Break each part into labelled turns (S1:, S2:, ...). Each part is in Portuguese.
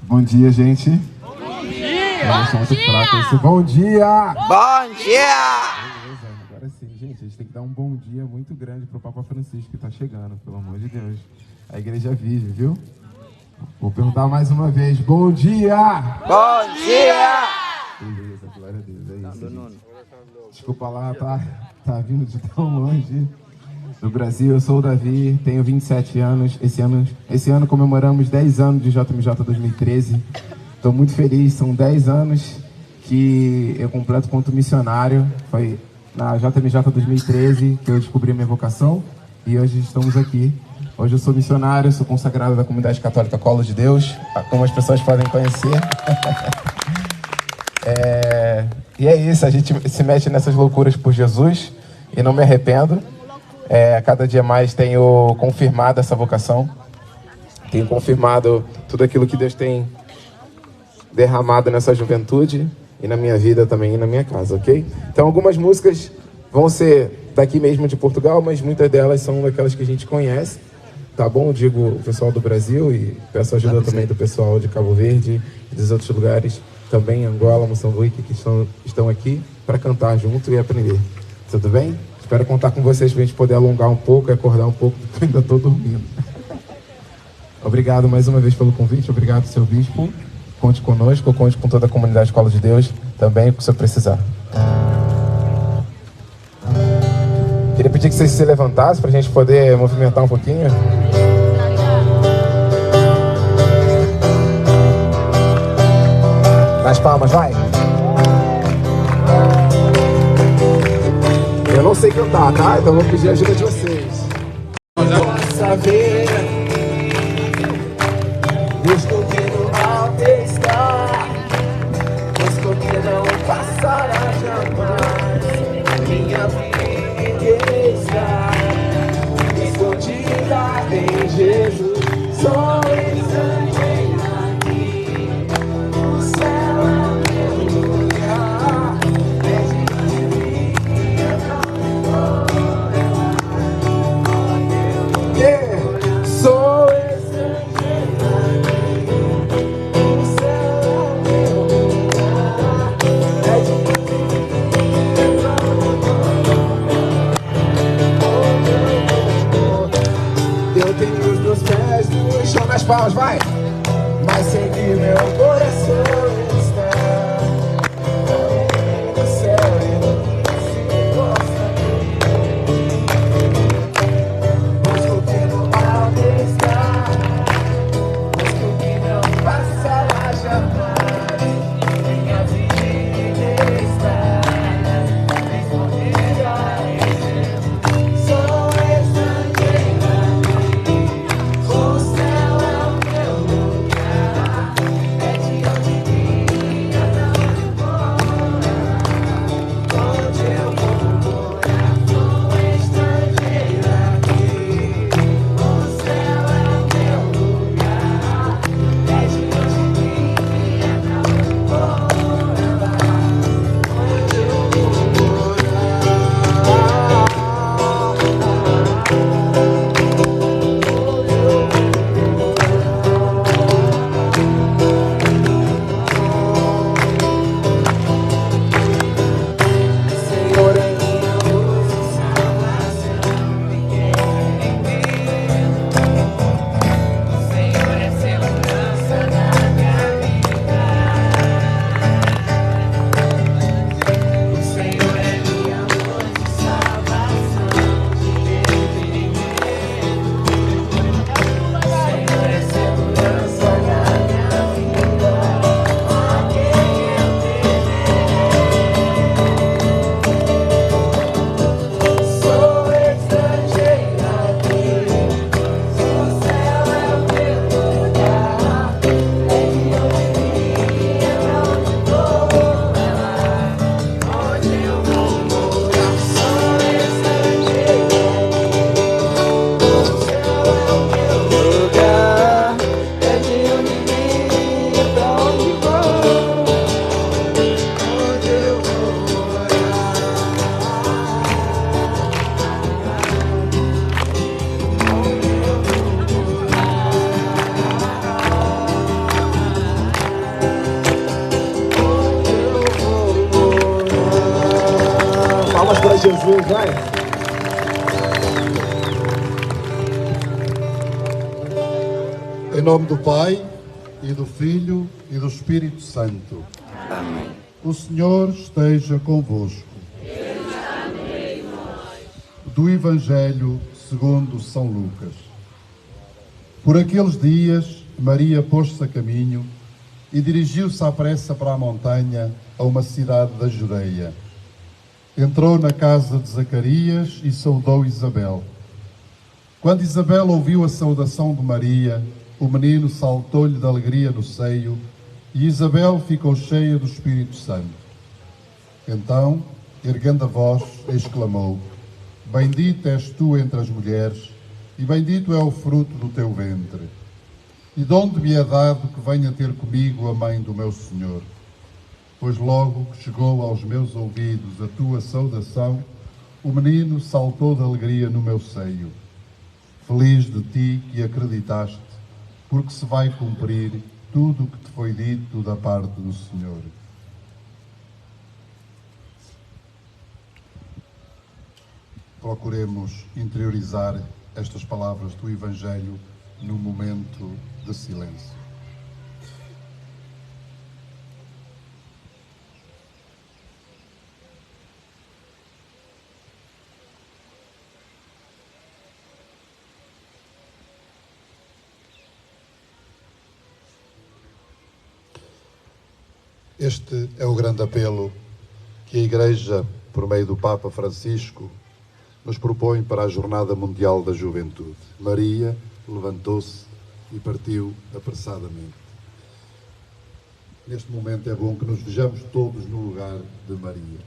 S1: Bom dia, gente. Bom dia! Bom dia!
S2: Bom dia!
S1: Beleza, agora sim, gente, a gente tem que dar um bom dia muito grande pro Papa Francisco que está chegando, pelo amor de Deus. A igreja vive, viu? Vou perguntar mais uma vez. Bom dia!
S2: Bom dia!
S1: Beleza, glória a Deus, é isso, gente. Desculpa lá, tá vindo de tão longe do Brasil. Eu sou o Davi, tenho 27 anos. Esse ano comemoramos 10 anos de JMJ 2013. Estou muito feliz, são 10 anos que eu completo quanto missionário. Foi na JMJ 2013 que eu descobri a minha vocação e hoje estamos aqui. Hoje eu sou missionário, sou consagrado da Comunidade Católica Colo de Deus, como as pessoas podem conhecer. E é isso, a gente se mete nessas loucuras por Jesus e não me arrependo. Cada dia mais tenho confirmado essa vocação, tenho confirmado tudo aquilo que Deus tem derramado nessa juventude e na minha vida também e na minha casa, ok? Então algumas músicas vão ser daqui mesmo de Portugal, mas muitas delas são daquelas que a gente conhece, tá bom? Eu digo o pessoal do Brasil e peço ajuda também do pessoal de Cabo Verde e dos outros lugares, também Angola, Moçambique, que estão aqui para cantar junto e aprender. Tudo bem? Espero contar com vocês para a gente poder alongar um pouco e acordar um pouco, porque eu ainda estou dormindo. Obrigado mais uma vez pelo convite, obrigado, seu bispo. Conte conosco, conte com toda a comunidade Escola de Deus, também, o que o senhor precisar. Queria pedir que vocês se levantassem para a gente poder movimentar um pouquinho. Nas palmas, vai! Eu não sei cantar, tá? Então eu vou pedir a ajuda de vocês. Nossa vida, escondido ao estar, escondido não passará jamais. Minha vida está escondida em Jesus. Só instante aqui, o céu é meu lugar. Sou
S3: Jesus, vai!
S4: Em nome do Pai, e do Filho, e do Espírito Santo.
S2: Amém.
S4: O Senhor esteja convosco. Do Evangelho segundo São Lucas. Por aqueles dias, Maria pôs-se a caminho e dirigiu-se à pressa para a montanha, a uma cidade da Judeia. Entrou na casa de Zacarias e saudou Isabel. Quando Isabel ouviu a saudação de Maria, o menino saltou-lhe de alegria no seio e Isabel ficou cheia do Espírito Santo. Então, erguendo a voz, exclamou: Bendita és tu entre as mulheres, e bendito é o fruto do teu ventre. E de onde me é dado que venha ter comigo a mãe do meu Senhor? Pois logo que chegou aos meus ouvidos a tua saudação, o menino saltou de alegria no meu seio. Feliz de ti que acreditaste, porque se vai cumprir tudo o que te foi dito da parte do Senhor. Procuremos interiorizar estas palavras do Evangelho num momento de silêncio. Este é o grande apelo que a Igreja, por meio do Papa Francisco, nos propõe para a Jornada Mundial da Juventude. Maria levantou-se e partiu apressadamente. Neste momento é bom que nos vejamos todos no lugar de Maria.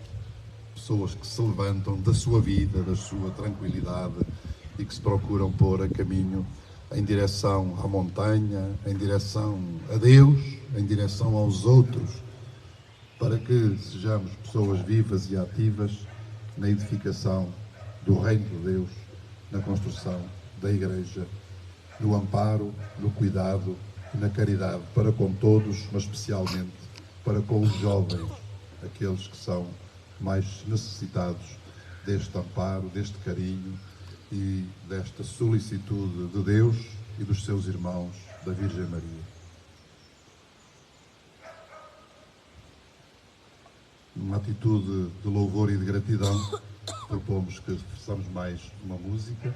S4: Pessoas que se levantam da sua vida, da sua tranquilidade e que se procuram pôr a caminho em direção à montanha, em direção a Deus, em direção aos outros, para que sejamos pessoas vivas e ativas na edificação do Reino de Deus, na construção da Igreja, no amparo, no cuidado e na caridade para com todos, mas especialmente para com os jovens, aqueles que são mais necessitados deste amparo, deste carinho e desta solicitude de Deus e dos seus irmãos, da Virgem Maria. Numa atitude de louvor e de gratidão, propomos que façamos mais uma música.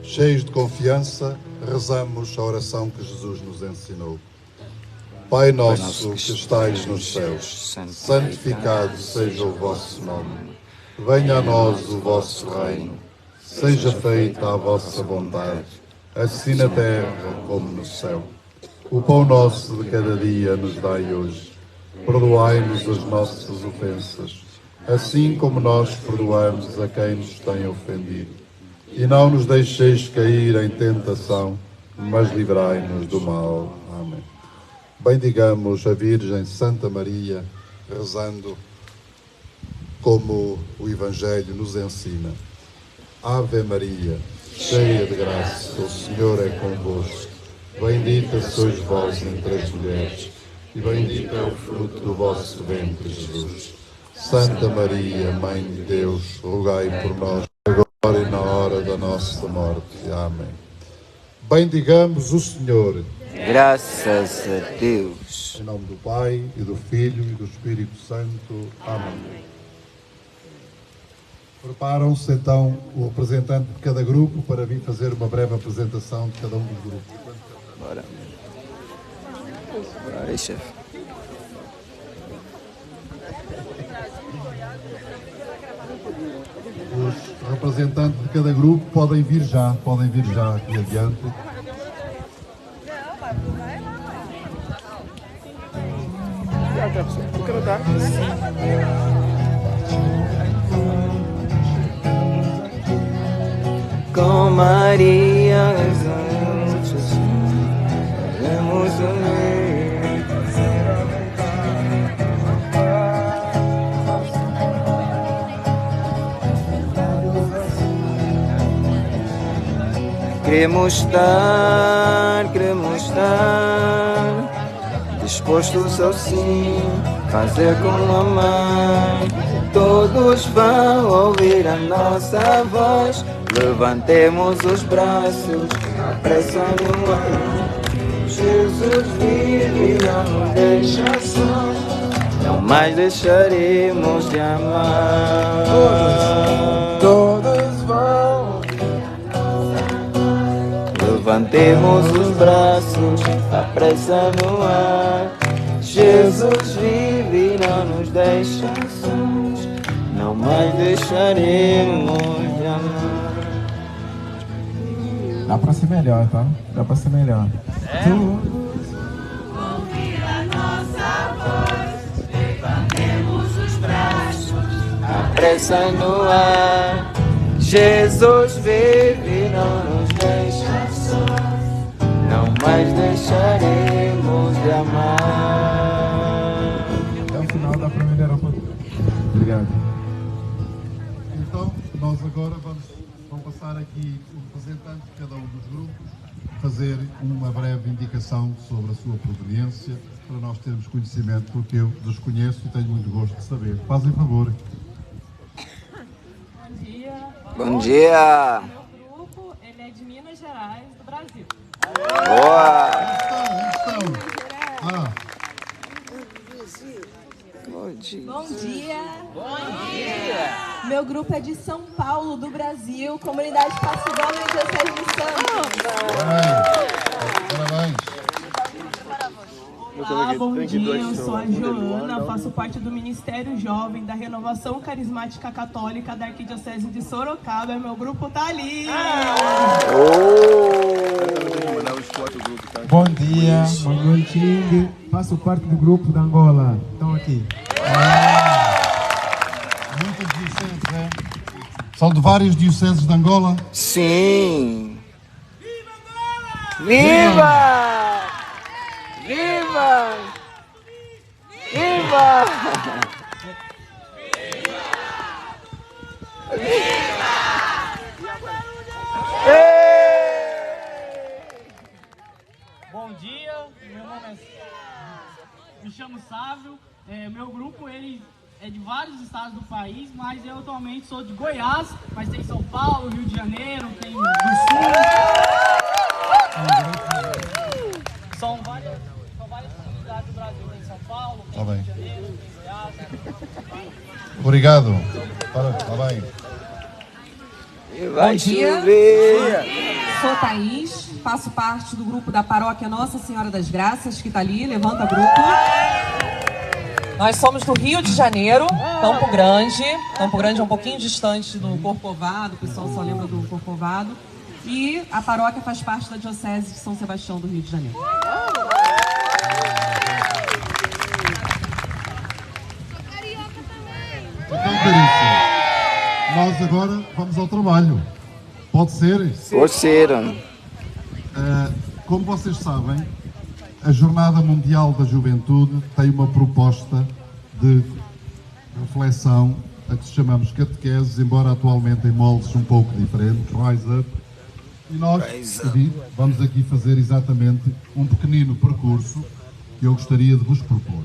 S4: Cheios de confiança, rezamos a oração que Jesus nos ensinou. Pai nosso que estais nos céus, santificado seja o vosso nome. Venha a nós o vosso reino. Seja feita a vossa vontade, assim na terra como no céu. O pão nosso de cada dia nos dai hoje. Perdoai-nos as nossas ofensas, assim como nós perdoamos a quem nos tem ofendido. E não nos deixeis cair em tentação, mas livrai-nos do mal. Amém. Bendigamos a Virgem Santa Maria, rezando como o Evangelho nos ensina. Ave Maria, cheia de graça, o Senhor é convosco. Bendita sois vós entre as mulheres, e bendito é o fruto do vosso ventre, Jesus. Santa Maria, Mãe de Deus, rogai por nós, agora e na hora da nossa morte. Amém. Bendigamos o Senhor.
S2: Graças a Deus.
S4: Em nome do Pai, e do Filho, e do Espírito Santo. Amém. Preparam-se então o representante de cada grupo para vir fazer uma breve apresentação de cada um dos grupos.
S2: Bora. Bora aí, chefe.
S4: Os representantes de cada grupo podem vir já aqui adiante.
S2: Com Maria juntos, vamos unir. Queremos estar dispostos ao sim, fazer como a mãe. Todos vão ouvir a nossa voz. Levantemos os braços, apressando o ar. Jesus vive, não nos deixa só, não mais deixaremos de amar.
S1: Todos vão.
S2: Levantemos os braços, apressando o ar. Jesus vive, não nos deixa sós, não mais deixaremos de amar.
S1: Dá pra ser melhor, tá? Dá pra ser melhor.
S3: Ouvir a nossa voz, levantemos os braços,
S2: Apressando o ar. Jesus vive, não nos deixa sós, não mais deixaremos de amar.
S1: Até o final dá pra melhorar um pouquinho. Obrigado.
S4: Então, nós agora vamos passar aqui o representante de cada um dos grupos, fazer uma breve indicação sobre a sua proveniência, para nós termos conhecimento, porque eu desconheço e tenho muito gosto de saber. Fazem favor.
S3: Bom dia.
S2: Bom dia.
S3: Meu grupo, ele é de Minas Gerais, do Brasil.
S2: Boa.
S4: Onde estão? Ah,
S2: Bom dia.
S5: Bom dia! Bom dia! Meu grupo é de São Paulo, do Brasil, comunidade Passigol e Diocese de Santos.
S4: parabéns.
S3: Olá, bom dia. Eu sou a Joana, faço parte do Ministério Jovem da Renovação Carismática Católica da Arquidiocese de Sorocaba. Meu grupo tá ali.
S6: Bom dia, boa noite. Faço parte do grupo da Angola. Estão aqui.
S4: Muitas dioceses, é? São de várias dioceses de Angola?
S2: Sim. Viva! Viva! Viva!
S7: Bom dia, meu nome me chamo Sávio, meu grupo ele é de vários estados do país, mas eu atualmente sou de Goiás, mas tem São Paulo, Rio de Janeiro, tem do Sul. São várias comunidades do Brasil, tem São Paulo, tem
S4: Tá bem.
S7: Rio de Janeiro, tem Goiás.
S4: Obrigado. Está bem.
S2: E vai
S5: Bom dia.
S2: chover.
S5: Sou Thaís, faço parte do grupo da paróquia Nossa Senhora das Graças, que está ali, levanta grupo. Nós somos do Rio de Janeiro, Campo Grande. Campo Grande é um pouquinho distante do Corcovado, o pessoal só lembra do Corcovado. E a paróquia faz parte da Diocese de São Sebastião do Rio de Janeiro.
S4: Então, caríssimo, nós agora vamos ao trabalho. Pode ser?
S2: Gostaram.
S4: Como vocês sabem, a Jornada Mundial da Juventude tem uma proposta de reflexão a que chamamos catequeses, embora atualmente em moldes um pouco diferentes, Rise Up, E nós vamos aqui fazer exatamente um pequenino percurso que eu gostaria de vos propor.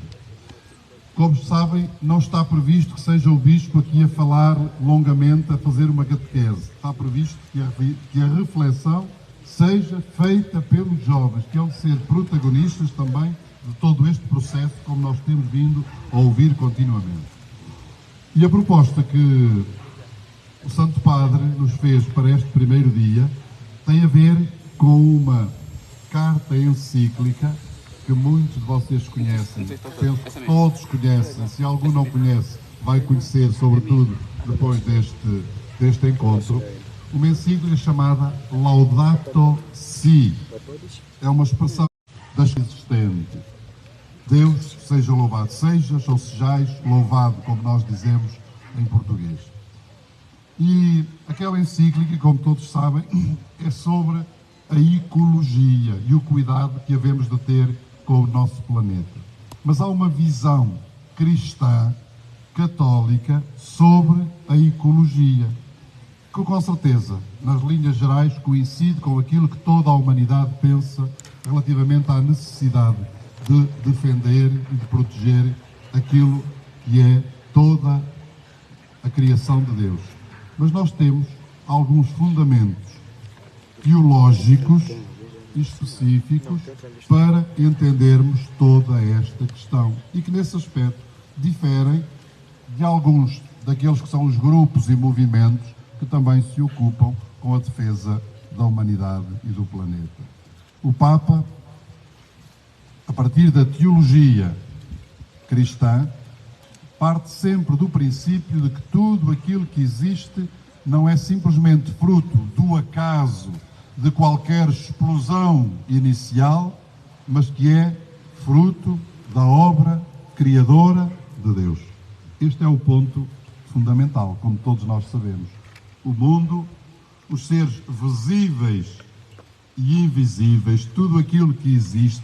S4: Como sabem, não está previsto que seja o Bispo aqui a falar longamente, a fazer uma catequese. Está previsto que a reflexão seja feita pelos jovens, que hão de ser protagonistas também de todo este processo, como nós temos vindo a ouvir continuamente. E a proposta que o Santo Padre nos fez para este primeiro dia tem a ver com uma carta encíclica que muitos de vocês conhecem, penso que todos conhecem. Se algum não conhece, vai conhecer, sobretudo depois deste encontro, uma encíclica chamada Laudato Si. É uma expressão das existente. Deus seja louvado, sejas ou sejais louvado, como nós dizemos em português. E aquela encíclica, como todos sabem, é sobre a ecologia e o cuidado que havemos de ter com o nosso planeta. Mas há uma visão cristã, católica, sobre a ecologia, que com certeza, nas linhas gerais, coincide com aquilo que toda a humanidade pensa relativamente à necessidade de defender e de proteger aquilo que é toda a criação de Deus. Mas nós temos alguns fundamentos teológicos específicos para entendermos toda esta questão e que nesse aspecto diferem de alguns daqueles que são os grupos e movimentos que também se ocupam com a defesa da humanidade e do planeta. O Papa, a partir da teologia cristã, parte sempre do princípio de que tudo aquilo que existe não é simplesmente fruto do acaso de qualquer explosão inicial, mas que é fruto da obra criadora de Deus. Este é o ponto fundamental, como todos nós sabemos. O mundo, os seres visíveis e invisíveis, tudo aquilo que existe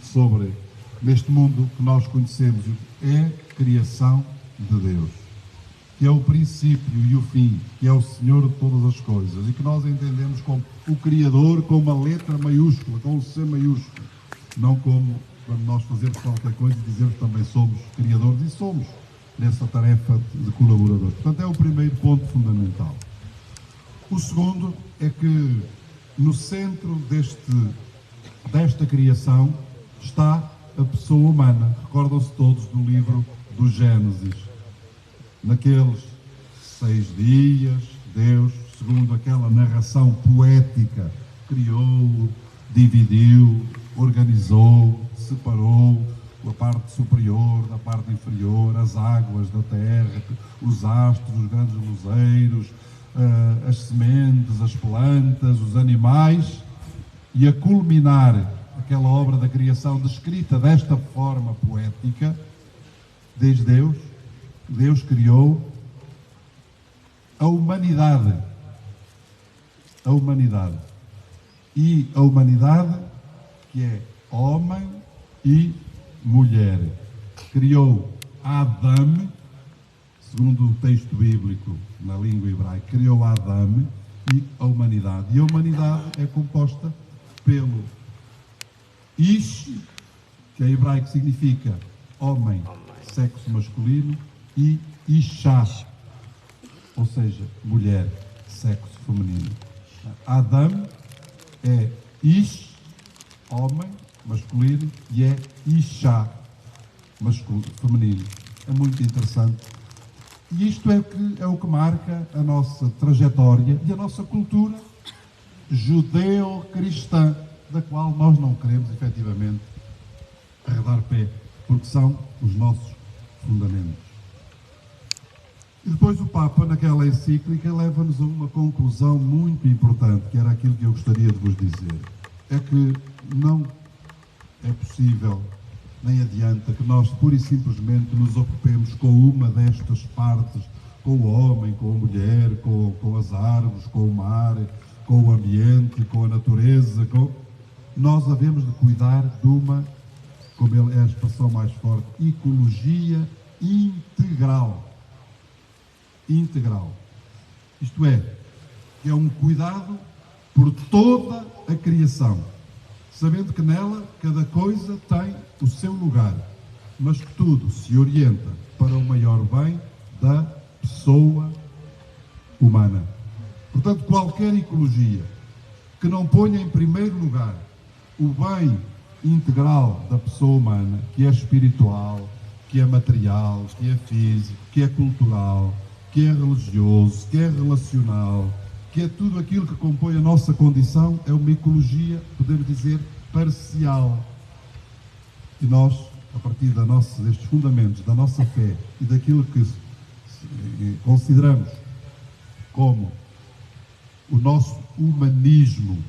S4: neste mundo que nós conhecemos, é criação de Deus, que é o princípio e o fim, que é o Senhor de todas as coisas, e que nós entendemos como o Criador com uma letra maiúscula, com um C maiúsculo, não como quando nós fazemos qualquer coisa e dizemos que também somos criadores, e somos nessa tarefa de colaborador. Portanto, é o primeiro ponto fundamental. O segundo é que no centro desta criação está a pessoa humana. Recordam-se todos do livro do Gênesis. Naqueles 6 dias, Deus, segundo aquela narração poética, criou, dividiu, organizou, separou a parte superior da parte inferior, as águas da terra, os astros, os grandes luzeiros, as sementes, as plantas, os animais, e a culminar aquela obra da criação descrita desta forma poética, diz Deus criou a humanidade. A humanidade. E a humanidade, que é homem e mulher. Criou Adão, segundo o texto bíblico na língua hebraica, criou Adão e a humanidade. E a humanidade é composta pelo Ish, que em hebraico significa homem, sexo masculino, e Isha, ou seja, mulher, sexo feminino. Adão é Ish, homem, masculino, e é Isha, feminino. É muito interessante. E isto é o que marca a nossa trajetória e a nossa cultura judeo-cristã, da qual nós não queremos, efetivamente, arredar pé, porque são os nossos fundamentos. E depois o Papa, naquela encíclica, leva-nos a uma conclusão muito importante, que era aquilo que eu gostaria de vos dizer. É que não é possível, nem adianta, que nós pura e simplesmente nos ocupemos com uma destas partes, com o homem, com a mulher, com as árvores, com o mar, com o ambiente, com a natureza. Nós havemos de cuidar de uma, como é a expressão mais forte, ecologia integral. Integral. Isto é um cuidado por toda a criação, sabendo que nela cada coisa tem o seu lugar, mas que tudo se orienta para o maior bem da pessoa humana. Portanto, qualquer ecologia que não ponha em primeiro lugar o bem integral da pessoa humana, que é espiritual, que é material, que é físico, que é cultural, que é religioso, que é relacional, que é tudo aquilo que compõe a nossa condição, é uma ecologia, podemos dizer, parcial. E nós, a partir destes fundamentos, da nossa fé e daquilo que consideramos como o nosso humanismo,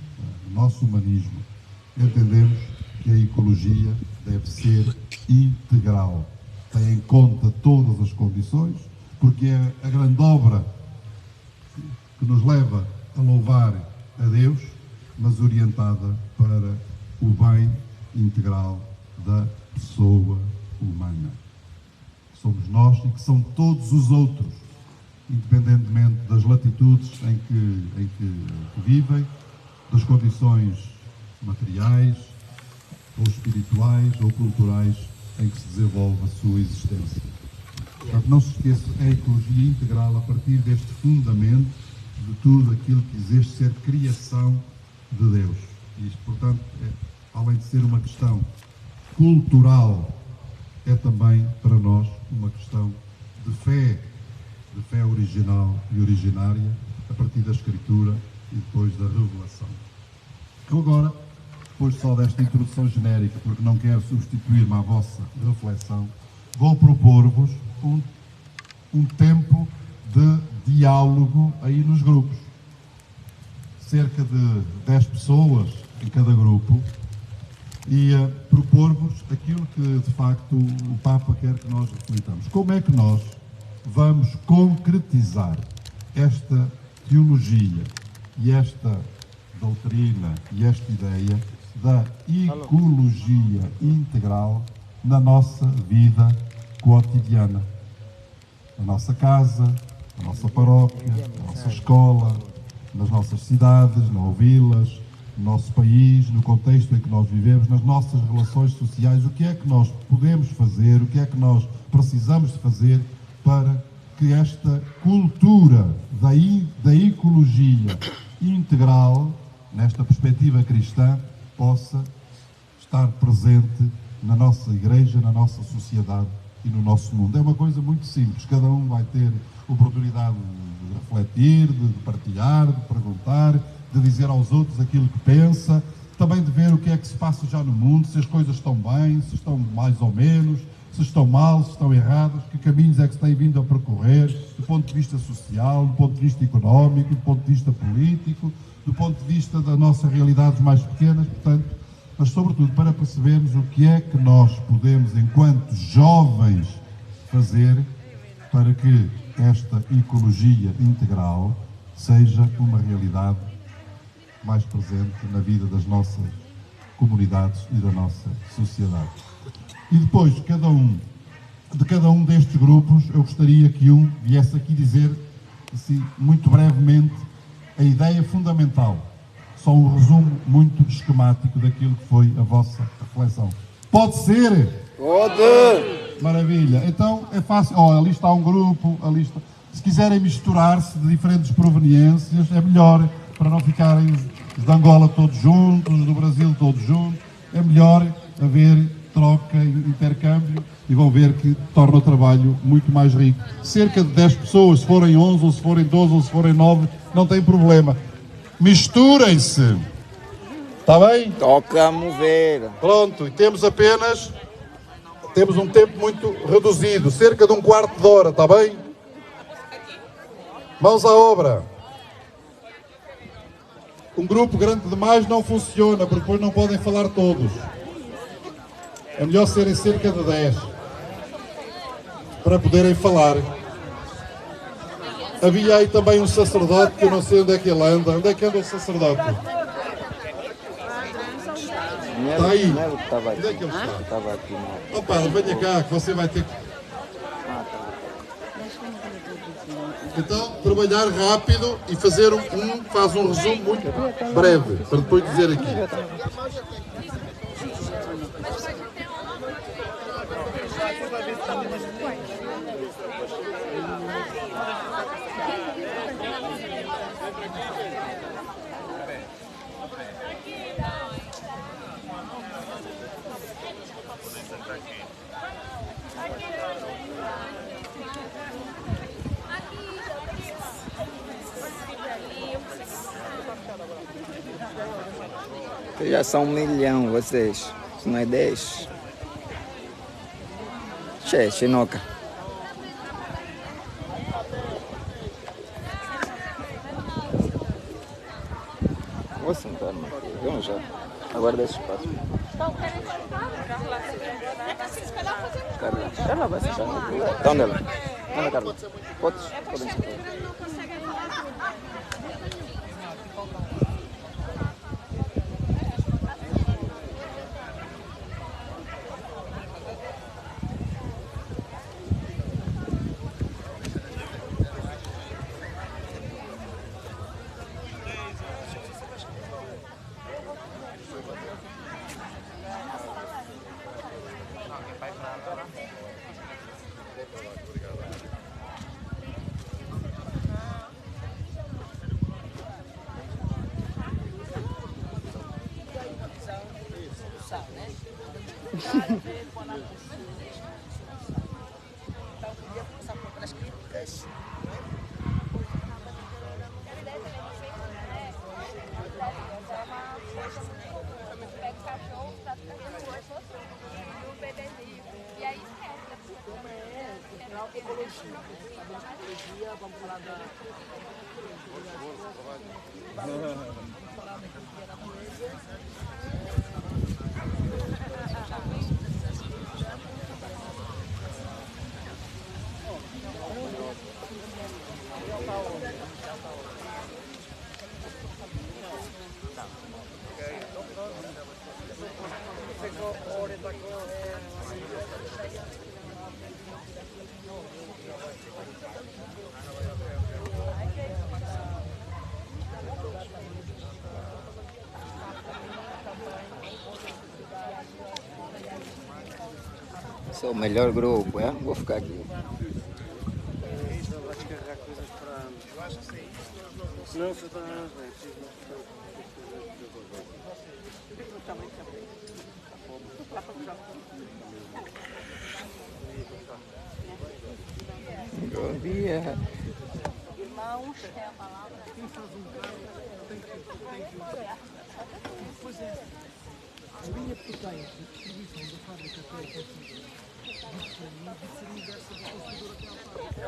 S4: entendemos que a ecologia deve ser integral, tem em conta todas as condições, porque é a grande obra que nos leva a louvar a Deus, mas orientada para o bem integral da pessoa humana. Somos nós e que são todos os outros, independentemente das latitudes em que vivem, das condições materiais, ou espirituais, ou culturais em que se desenvolve a sua existência. Portanto, não se esqueça, é a ecologia integral a partir deste fundamento de tudo aquilo que existe ser criação de Deus. E isto, portanto, além de ser uma questão cultural, é também para nós uma questão de fé original e originária, a partir da Escritura e depois da revelação. Eu agora, depois só desta introdução genérica, porque não quero substituir-me à vossa reflexão, vou propor-vos um tempo de diálogo aí nos grupos. Cerca de 10 pessoas em cada grupo, e propor-vos aquilo que, de facto, o Papa quer que nós reflitamos. Como é que nós vamos concretizar esta teologia e esta doutrina e esta ideia da ecologia integral na nossa vida cotidiana, na nossa casa, na nossa paróquia, na nossa escola, nas nossas cidades, nas vilas, no nosso país, no contexto em que nós vivemos, nas nossas relações sociais. O que é que nós podemos fazer, o que é que nós precisamos de fazer para que esta cultura da ecologia integral, nesta perspectiva cristã, possa estar presente na nossa igreja, na nossa sociedade e no nosso mundo. É uma coisa muito simples, cada um vai ter oportunidade de refletir, de partilhar, de perguntar, de dizer aos outros aquilo que pensa, também de ver o que é que se passa já no mundo, se as coisas estão bem, se estão mais ou menos, se estão mal, se estão erradas, que caminhos é que se têm vindo a percorrer, do ponto de vista social, do ponto de vista económico, do ponto de vista político, do ponto de vista das nossas realidades mais pequenas, portanto, mas sobretudo para percebermos o que é que nós podemos, enquanto jovens, fazer para que esta ecologia integral seja uma realidade mais presente na vida das nossas comunidades e da nossa sociedade. E depois, de cada um destes grupos, eu gostaria que um viesse aqui dizer, assim, muito brevemente, a ideia fundamental. Só um resumo muito esquemático daquilo que foi a vossa reflexão. Pode ser?
S2: Pode!
S4: Maravilha. Então, é fácil. Ali está um grupo, ali está. Se quiserem misturar-se de diferentes proveniências, é melhor, para não ficarem os de Angola todos juntos, os do Brasil todos juntos. É melhor haver troca, intercâmbio, e vão ver que torna o trabalho muito mais rico. Cerca de 10 pessoas, se forem 11, ou se forem 12, ou se forem 9, não tem problema. Misturem-se. Está bem?
S2: Toca a mover.
S4: Pronto, e temos um tempo muito reduzido, cerca de um quarto de hora, está bem? Mãos à obra. Um grupo grande demais não funciona, porque depois não podem falar todos. É melhor serem cerca de 10, para poderem falar. Havia aí também um sacerdote, que eu não sei onde é que ele anda. Onde é que anda o sacerdote? Está aí. Onde é que ele está? Ó padre, venha cá, que você vai ter que... Então, trabalhar rápido e fazer faz um resumo muito breve, para depois dizer aqui.
S2: Já são 1 milhão vocês, se não é 10. Che, Chinoca. Vou sentar-me aqui, vamos já. Aguarda esse espaço. Carla vai sentar. De onde ela? Anda, Carla. Podem sentar. Esse é o melhor grupo, é? Vou ficar aqui. Bom dia.
S8: Irmãos, é a palavra. Quem faz Pois é. A linha que tu tens de distribuição da fábrica até a consumidor, seria dessa da consumidora até à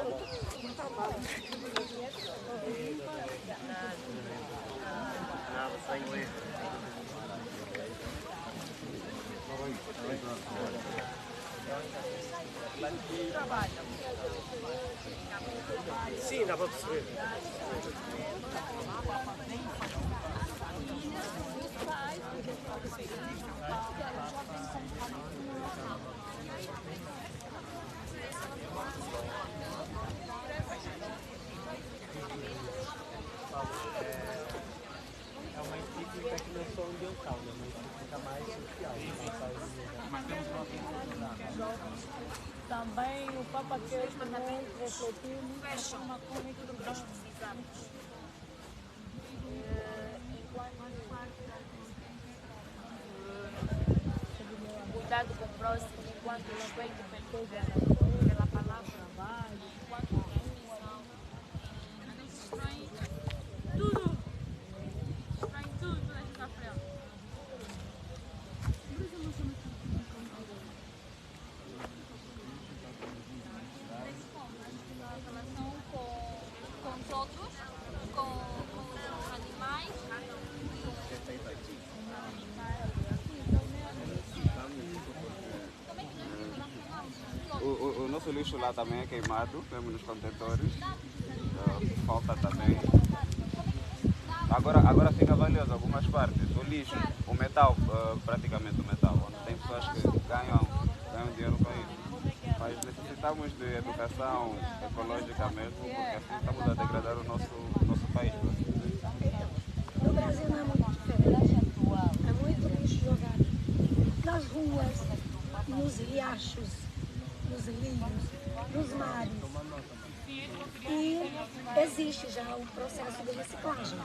S8: Sim, dá para perceber. É uma encíclica que não é só ambiental, né? Mas fica mais social.
S9: Também o Papa quer também refletir muito na forma como é que nós precisamos. Cuidado com o próximo enquanto não vem pela palavra trabalho, enquanto tudo na frente.
S10: Relação com os outros, com os animais.
S11: O nosso lixo lá também é queimado, temos nos contentores, falta também. Agora fica valioso algumas partes, o lixo, o metal, praticamente o metal, onde tem pessoas que ganham dinheiro com isso. Mas necessitamos de educação ecológica mesmo, porque assim estamos a degradar o nosso país.
S12: No Brasil não é muito diferente. É muito lixo jogado nas ruas, nos riachos, nos rios, nos mares. E existe já um processo de reciclagem.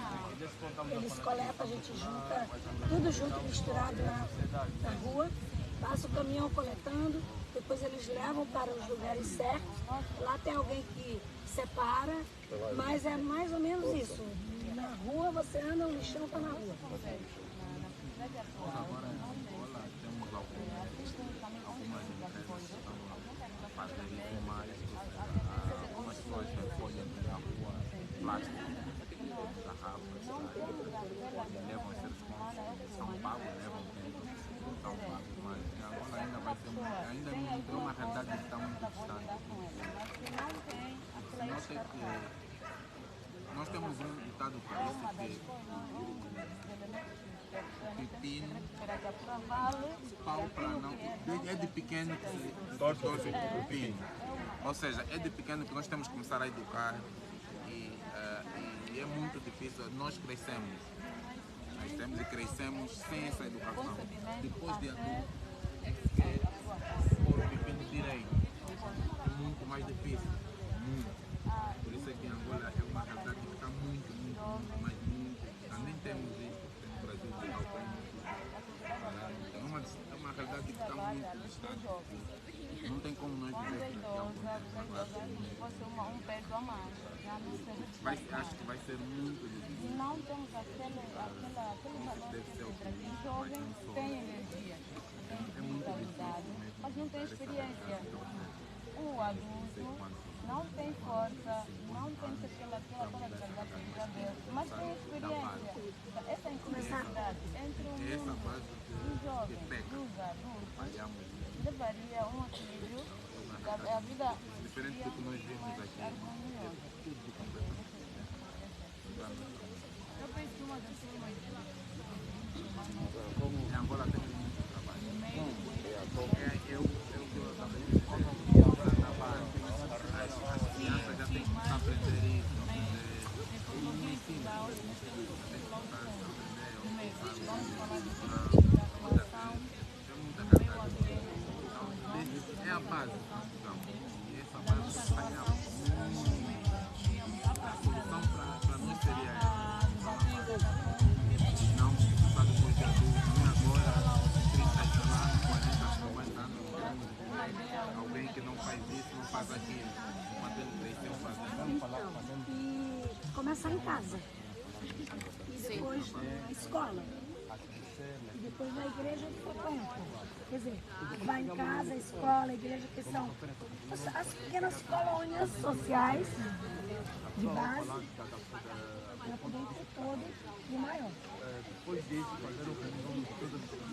S12: Eles coletam, a gente junta, tudo junto, misturado na rua, passa o caminhão coletando, depois eles levam para os lugares certos. Lá tem alguém que separa, mas é mais ou menos isso. Na rua você anda, o lixão está na rua.
S13: Agora em Angola temos algumas empresas que estão a fazer isso mais. Algumas pessoas recolhem na rua plástico, garrafas, levam esses pontos, são pagos, levam dentro, são pagos, mas em Angola ainda vai ser ainda não é uma realidade que está muito distante. Nós temos um ditado para isso que pepino, pau para não. É de pequeno que se torce o pepino. Ou seja, é de pequeno que nós temos que começar a educar e é muito difícil. Nós crescemos e crescemos sem essa educação. Depois de adulto, é que quer pôr o pepino direito. É muito mais difícil. Muito. Por isso é que em Angola é uma realidade que está muito, mas muito. Também temos isso no Brasil, de é uma realidade que está muito distante. Não tem como nós dizer que acho que vai ser muito difícil.
S14: Não temos aquele valor que os jovens têm energia, têm vitalidade, mas não têm experiência. O adulto não tem força, não tem aquela qualidade de cabelo, mas tem experiência. Essa incompatibilidade entre o mundo dos jovens e os adultos levaria um equilíbrio da vida.
S13: Diferente do que nós vimos aqui, é tudo completamente diferente.
S14: Eu penso que uma das formas
S13: em Angola tem muito trabalho. Eu também as crianças já têm que aprender isso. Não me ensina. É a base. E essa base falhava muito. A solução para nós seria essa. Não só depois de adulto, nem agora, 30 anos, 40, 50 anos, alguém que não faz isso, não faz aquilo. Quando ele cresceu fazendo.
S12: E começar em casa. E depois na escola. E depois na igreja que frequenta. Quer dizer, vai em casa, escola, igreja, que são as pequenas colônias sociais de base, para poder ter todo e maior.
S13: Depois disso, fazer o resumo de todas as coisas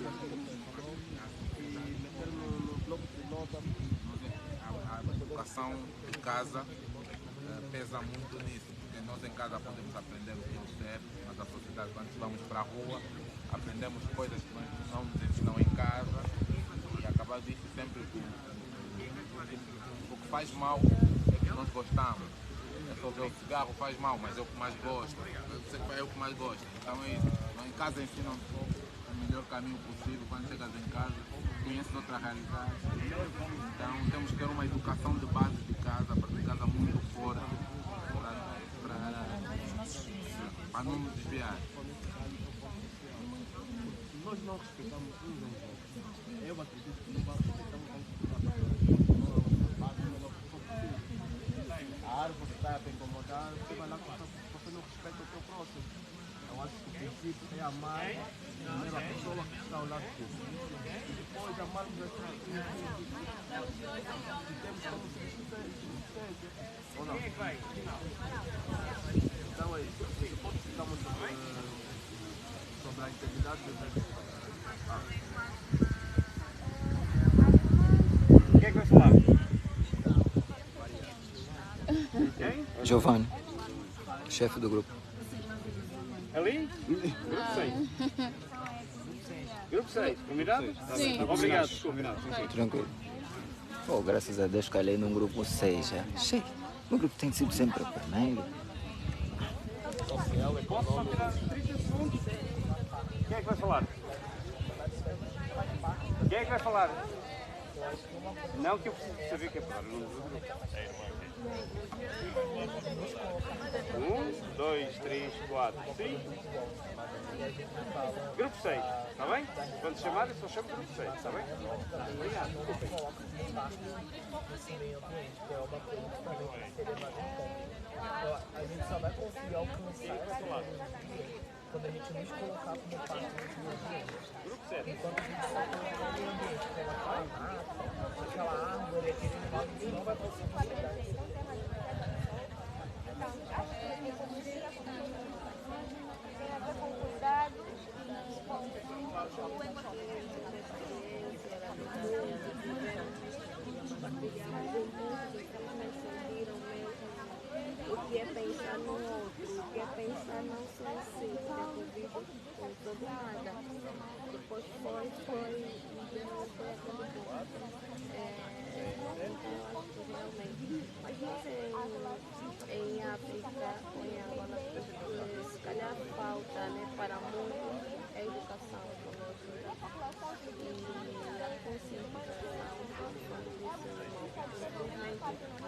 S13: que e meter no bloco de nota. A educação de casa pesa muito nisso, porque nós em casa podemos aprender o que não serve, mas a sociedade, quando vamos para a rua, aprendemos coisas que não nos ensinam em casa e acaba disso sempre o que faz mal é que nós gostamos. É só ver o cigarro faz mal, mas é o que mais gosto. É o que mais gosto. Então é isso. Em casa ensinam o melhor caminho possível. Quando chegas em casa, conheces outra realidade. Então temos que ter uma educação de base de casa, para de casa muito forte, para não nos desviar. Nós não respeitamos uns aos outros. Eu acredito que não vamos respeitar a árvore está a te incomodar, você vai lá porque não respeita o teu próximo. Eu acho que o princípio é amar primeiro a pessoa que está ao lado de ti. E depois amarmos as pessoas que temos como existência. Ou não? Então é isso. Depois ficamos sobre a integridade dos negócios.
S15: Quem é que vai falar?
S2: Giovanni, chefe do grupo.
S15: Ali? Grupo 6. Grupo 6, combinado?
S2: Sim.
S15: Obrigado. Combinado.
S2: Tranquilo. Pô, graças a Deus calhei num grupo 6 já. Cheio. O grupo tem sido sempre o primeiro.
S15: Posso só tirar 30 segundos? Quem é que vai falar? Quem é que vai falar? Não, que eu preciso saber quem é falar. 1, 2, 3, 4, 5. Grupo 6, está bem? Quando chamarem, só chamo grupo 6, está bem? Obrigado.
S8: A gente só vai conseguir alcançar quando a gente nos colocar como parte desse ambiente. Enquanto a gente só colocar no ambiente aquela árvore, aquele animal, a gente não vai conseguir chegar.
S16: O que é pensar no outro, o que é pensar não só assim, ter convido com todo nada. Depois foi aquele ponto. Então acho que realmente. Mas nós em África ou em Angola, se calhar falta, né, para muito a educação ecológica e a conscientização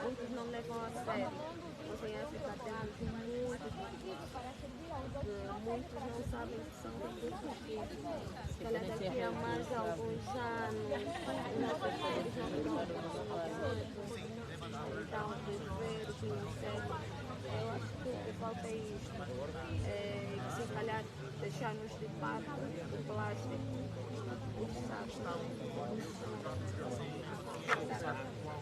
S16: muitos não levam a sério. Nós em África temos muitos não sabem que são recursos que, se calhar daqui a mais alguns anos, nossas filhas não vão. Então, viver, conhecer, eu acho que o que falta é isso. Se calhar deixar-nos de parte do plástico, os sacos.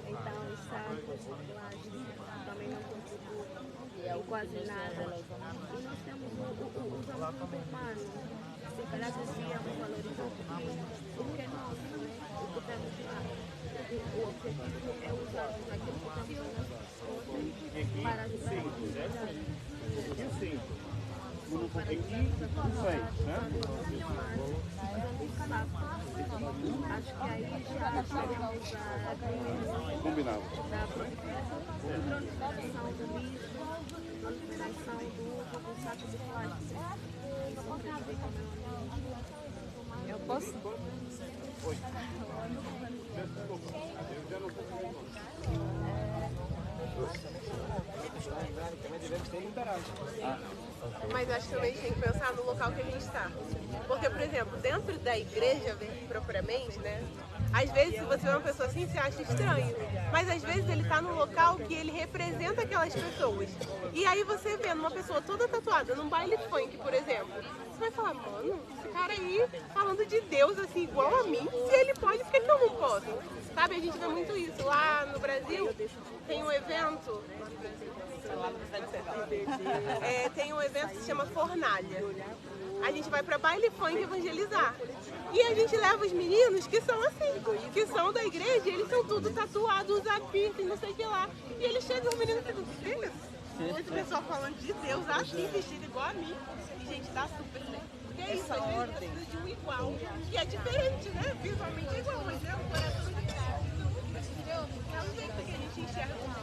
S16: Então, os sacos, o plástico também não contribuem quase nada. E nós temos os alunos humanos. Se calhar devíamos valorizar um pouquinho o que é nosso, né? O que temos lá. O objetivo é usarmos aquilo que temos nas pessoas para ajudar a comunidade. Acho que aí já estaríamos a
S15: combinado.
S16: Da proliferação do lixo, proliferação do uso do saco de plástico. Isso prejudica o meio ambiente. Eu posso?
S15: Oi.
S17: Mas acho que também a gente tem que pensar no local que a gente está. Porque, por exemplo, dentro da igreja, propriamente, né? Às vezes, se você vê uma pessoa assim, você acha estranho. Mas às vezes ele está num local que ele representa aquelas pessoas. E aí você vê uma pessoa toda tatuada num baile funk, por exemplo, você vai falar, mano, esse cara aí falando de Deus assim, igual a mim, se ele pode, por que eu não posso? Sabe, a gente vê muito isso. Lá no Brasil tem um evento... tem um evento que se chama Fornalha. A gente vai pra baile funk evangelizar. E a gente leva os meninos que são assim, que são da igreja, e eles são tudo tatuados, usam piercing, não sei o que lá. E eles chegam, o menino fica, que é isso? Esse pessoal falando de Deus assim, vestido igual a mim. E gente, tá super certo. Porque é isso, a gente precisa de um igual. E é diferente, né? Visualmente é igual, mas é um coração diferente. É o jeito que a gente enxerga o mundo.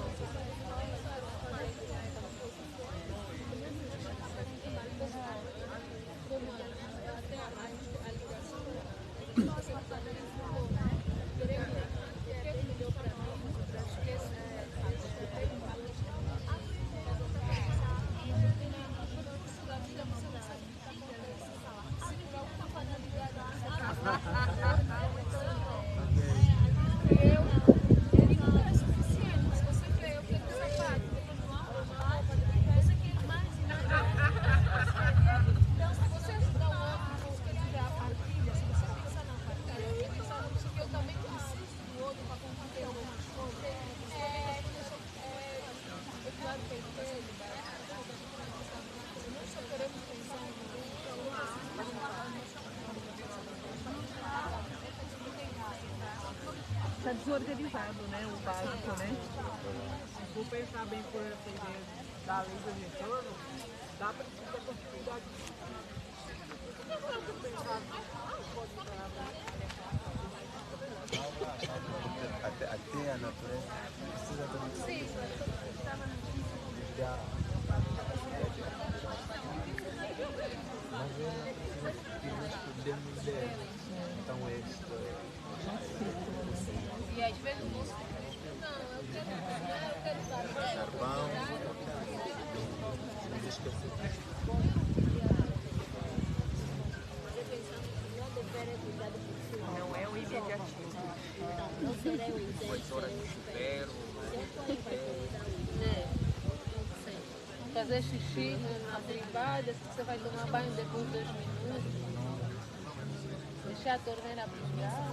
S5: Está desorganizado, né? O básico, né? Se for pensar bem por essa ideia da lei do retorno, dá para ter a possibilidade
S18: Até
S8: natureza precisa também
S9: Sim, estava no
S8: ligar a capacidade de mas que nós podemos ler. Então
S9: e às vezes o moço não, eu quero
S8: carvão, mas esqueci.
S17: Não é o imediatismo.
S14: Fazer xixi na privada, você vai tomar banho depois de 2 minutos. Deixar a torneira puxar.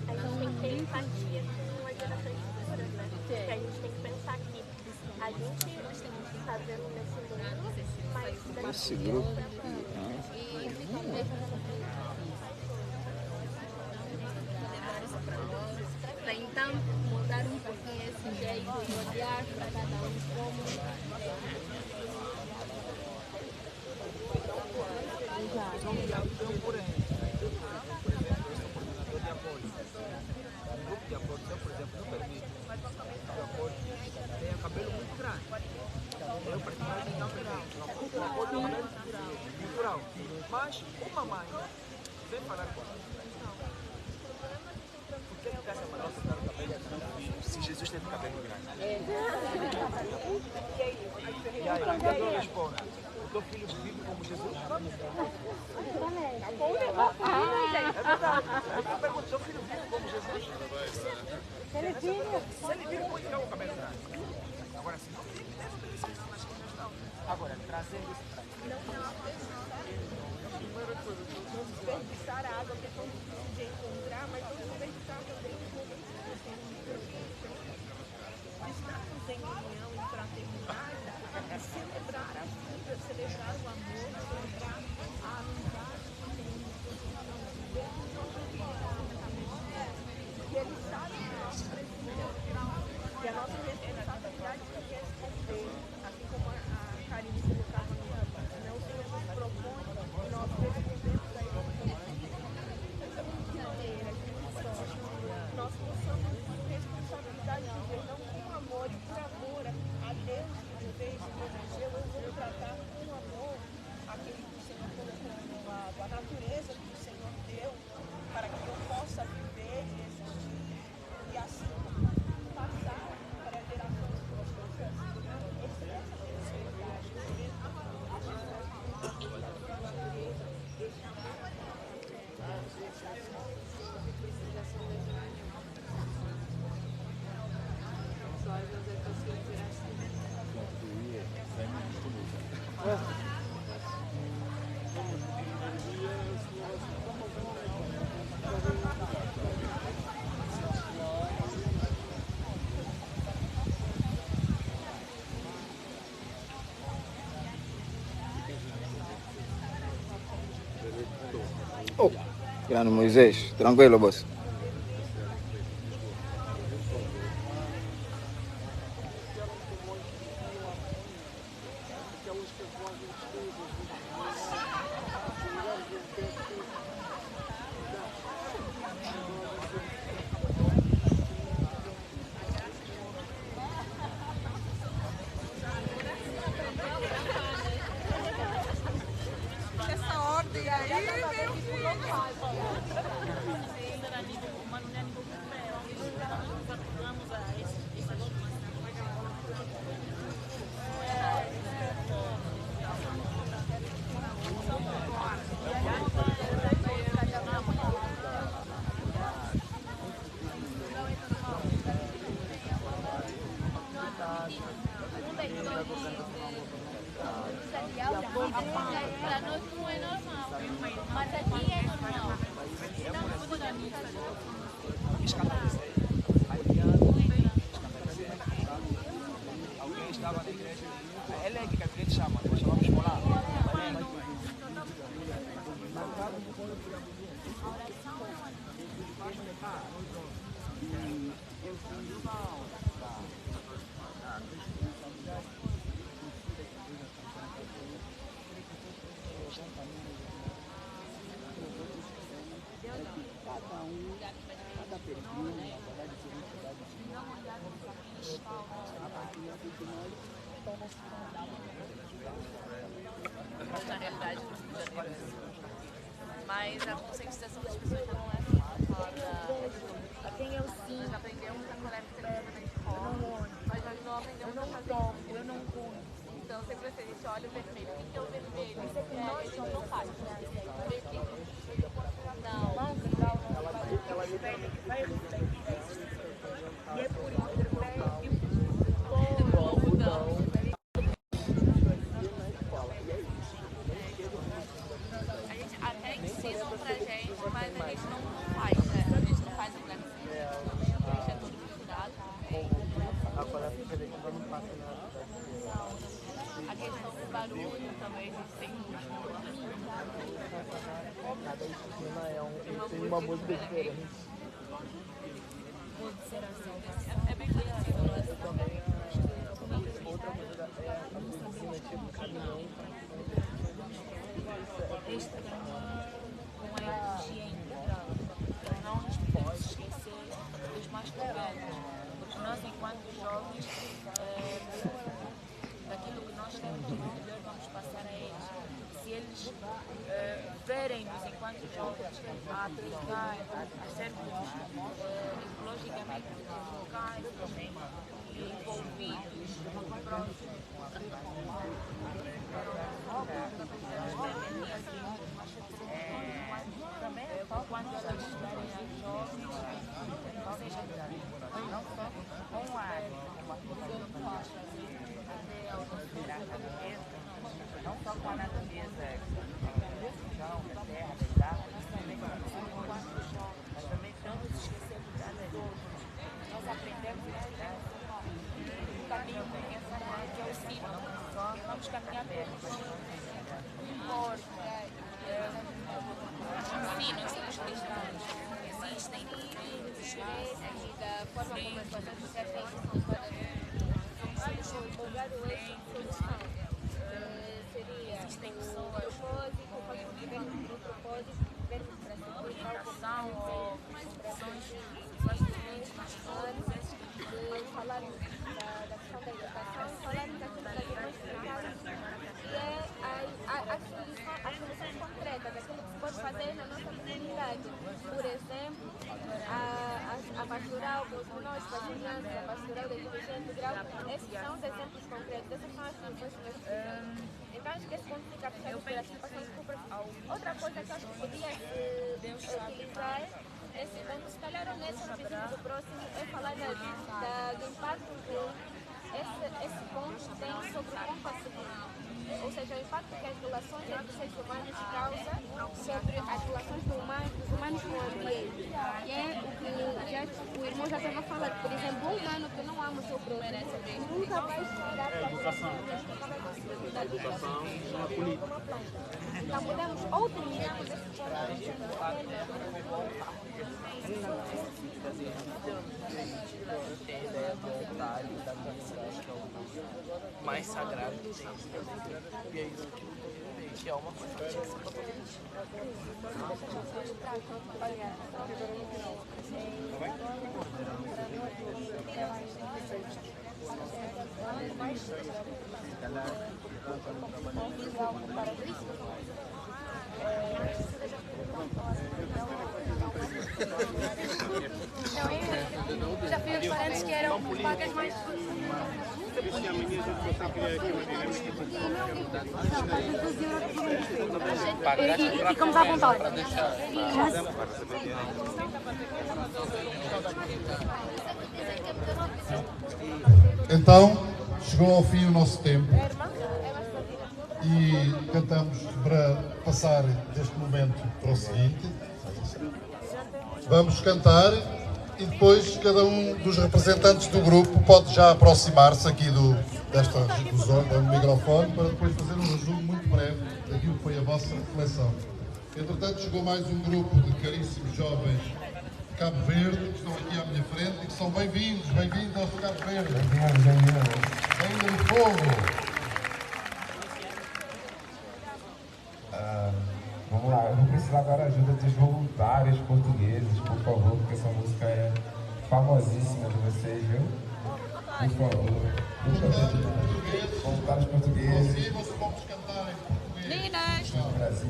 S16: A gente tem que ter empatia com as gerações futuras, né? Porque a gente tem que pensar que a gente está vendo nesse mundo, mas
S2: Esse grupo.
S16: para então mudar um pouquinho esse jeito de olhar para cada um como
S8: grupo de apoio, por exemplo, não permite que o apoio tenha cabelo muito grande. Eu particularmente não permito. O apoio tem cabelo natural. Mas uma mãe vem falar com ela. Por que essa mulher tem o cabelo grande? Se Jesus teve cabelo grande. E aí, eu respondo. O teu filho vive como Jesus? É verdade. Eu pergunto, seu filho vive como Jesus? Se ele vive, pode tirar o cabelo grande. Agora, se não vive, deve obedecer nas que não. Agora, trazendo isso para
S17: A primeira coisa, não desperdiçar a água, que é tão difícil de encontrar, mas não desperdiçar também os momentos que você estarmos em união, em fraternidade, e celebrar a vida, celebrar o amor, celebrar a amizade que tem no coração de Deus, e Ele sabe que nós precisamos, e a nossa responsabilidade também é esconder, assim como a Karine colocava no caminho, né? O Senhor nos propõe e nós respondemos a Ele de maneira que nós possamos ter responsabilidade de viver, não com amor e por amor a Deus que viver e se protegeu, eu vou tratar com amor aquele que o Senhor colocou ao meu lado, a natureza que o Senhor deu, para que eu possa viver e existir e assim passar para gerações futuras. Essa é a
S2: Oh, grande Moisés, tranquilo, boss.
S17: essa ordem aí, meu filho.
S9: Para nós não é normal, mas aqui é normal.
S8: Alguém estava na igreja. Ela é que a gente chama, nós chamamos molar.
S18: Na realidade, no Rio de Janeiro, mas a conscientização das pessoas não é só quem eu sim, nós aprendemos a coleta na escola, mas nós não aprendemos a fazer. Eu não como. Então, sempre assim, a gente olha o vermelho. O que é o vermelho? Isso é que a gente não faz. Não. E é por isso que até ensinam pra gente, mas a gente não faz, né? A gente não faz o black assim. A gente é todo misturado. A questão do barulho também, a gente tem
S8: cada esquina tem uma música diferente.
S18: É bem parecido.
S8: Eu também outra música é a buzina tipo caminhão.
S14: Com a energia ainda, não nos pode esquecer dos mais velhos, porque nós, enquanto jovens, daquilo que nós temos de melhor vamos passar a eles. Se eles verem-nos enquanto jovens a aplicar, a sermos ecologicamente locais e envolvidos no próximo, também quando elas estiverem as jovens, ou seja, não só com a não só com a natureza, da terra, das árvores, mas também com mas também estamos esquecendo da nós aprendemos o caminho que é o cima, vamos caminhar bem. Sim, nós somos cristãos. Existem diferentes da forma como as coisas se feitas somos seria existem pessoas com propósito, vermos para simplificação ou expressões diferentes, mas falarmos da questão da educação, falarmos daquilo que nós explicamos e é as soluções concretas, aquilo que se pode fazer na nossa comunidade. Por exemplo, a pastoral dos nós, para as crianças, a pastoral da educação integral, esses são os exemplos concretos, essas são as soluções que nós precisamos. Então acho que esse ponto fica fechado por aqui, passando por outra coisa que acho que podia utilizar, se calhar nesse episódio do próximo, é falar do impacto que esse ponto tem sobre o compassionismo. Ou seja, o impacto que as relações entre os seres humanos causam sobre as relações dos humanos com o ambiente. E é o que o irmão já estava falando. Por exemplo, um humano que não ama o seu próximo nunca vai chegar para a educação. A educação é política. Então, podemos ou terminamos esse
S8: tem a ideia do altar e da mensagem, que é o mais sagrado que tem. E é isso que é uma coisa que tinha que ser
S14: já fui restaurantes que eram pagas mais. E ficamos à vontade.
S4: Então, chegou ao fim o nosso tempo e cantamos para passar deste momento para o seguinte. Vamos cantar e depois cada um dos representantes do grupo pode já aproximar-se aqui do microfone para depois fazer um resumo muito breve daquilo que foi a vossa reflexão. Entretanto, chegou mais um grupo de caríssimos jovens de Cabo Verde, que estão aqui à minha frente e que são bem-vindos ao Cabo Verde. Ainda no fogo.
S6: Vamos lá, eu vou precisar
S1: precisar agora da ajuda dos voluntários portugueses, por favor, porque essa música é famosíssima de vocês, viu? Por favor. Voluntários portugueses.
S18: Meninas!
S1: No Brasil,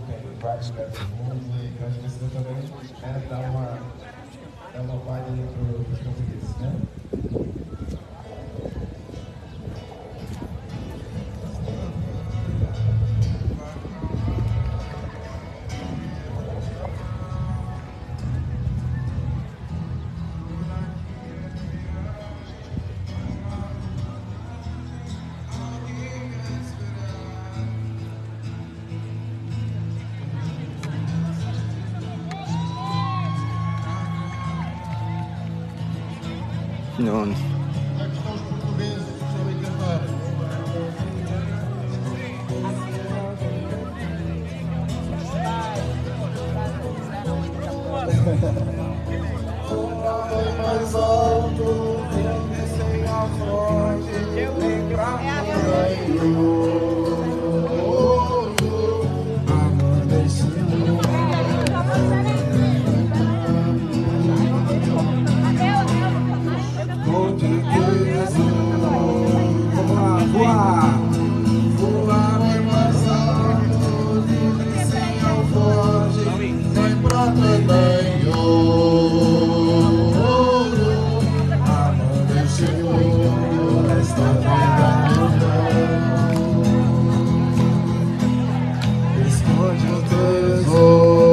S1: tem vários lugares do mundo, então a gente precisa também dar uma palha ali para os portugueses, né?
S2: Não.
S19: Mais alto, sem a fonte, lembra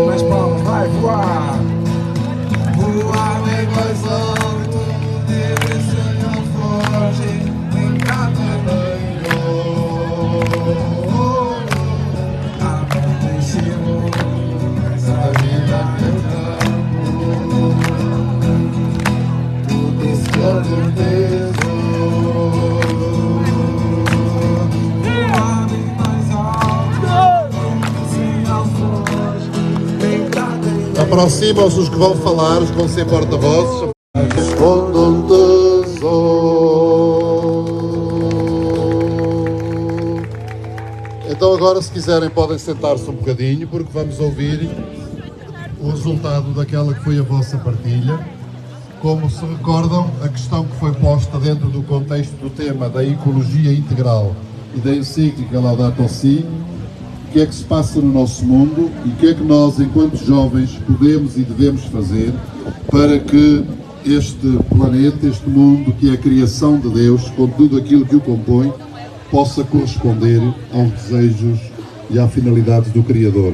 S1: Nas palmas, vai voar!
S19: Voar bem mais alto, deve ser a forte, em cada banho. Amanhecemos essa vida cantando, buscando tesouro. Voar bem mais alto, sem a forte.
S4: Aproximam-se os que vão falar, os que vão ser porta-vozes. Escondam um tesouro. Então agora, se quiserem, podem sentar-se um bocadinho, porque vamos ouvir o resultado daquela que foi a vossa partilha. Como se recordam, a questão que foi posta dentro do contexto do tema da ecologia integral e da encíclica Laudato Si, o que é que se passa no nosso mundo e o que é que nós, enquanto jovens, podemos e devemos fazer para que este planeta, este mundo, que é a criação de Deus, com tudo aquilo que o compõe, possa corresponder aos desejos e à finalidade do Criador.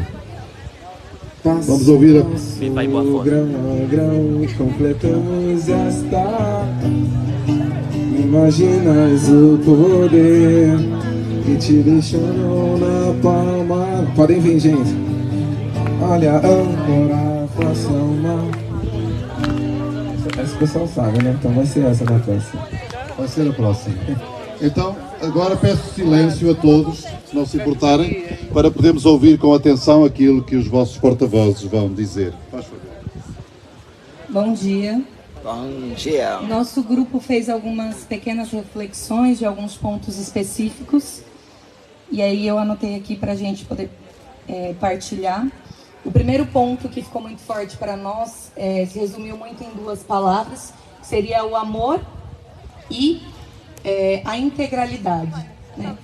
S4: Vamos ouvir a...
S6: Grão a grão completamos esta. Imaginas o poder e te deixando na palma. Podem vir, gente. Olha, âncora, faça uma. Essa o pessoal sabe, né? Então vai ser essa da próxima.
S4: Vai ser a próxima. Então, agora peço silêncio a todos, se não se importarem, para podermos ouvir com atenção aquilo que os vossos porta-vozes vão dizer. Faz favor.
S20: Bom dia.
S2: Bom dia.
S20: Nosso grupo fez algumas pequenas reflexões de alguns pontos específicos. E aí eu anotei aqui para a gente poder partilhar. O primeiro ponto que ficou muito forte para nós se resumiu muito em duas palavras, que seria o amor e a integralidade, né?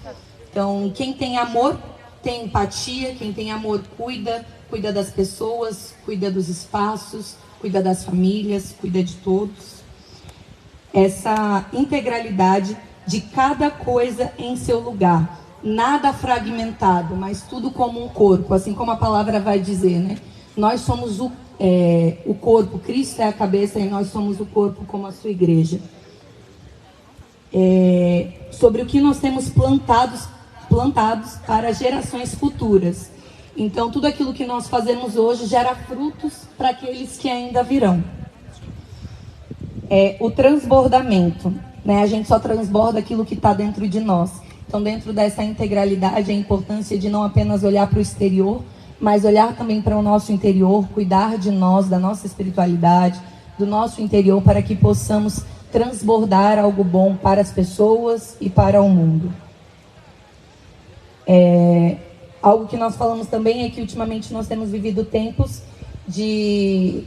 S20: Então, quem tem amor tem empatia, quem tem amor cuida das pessoas, cuida dos espaços, cuida das famílias, cuida de todos. Essa integralidade de cada coisa em seu lugar. Nada fragmentado, mas tudo como um corpo, assim como a palavra vai dizer, né? Nós somos o corpo, Cristo é a cabeça e nós somos o corpo como a sua igreja. Sobre o que nós temos plantados para gerações futuras. Então, tudo aquilo que nós fazemos hoje gera frutos para aqueles que ainda virão. O transbordamento, né? A gente só transborda aquilo que está dentro de nós. Então, dentro dessa integralidade, a importância de não apenas olhar para o exterior, mas olhar também para o nosso interior, cuidar de nós, da nossa espiritualidade, do nosso interior, para que possamos transbordar algo bom para as pessoas e para o mundo. Algo que nós falamos também é que ultimamente nós temos vivido tempos de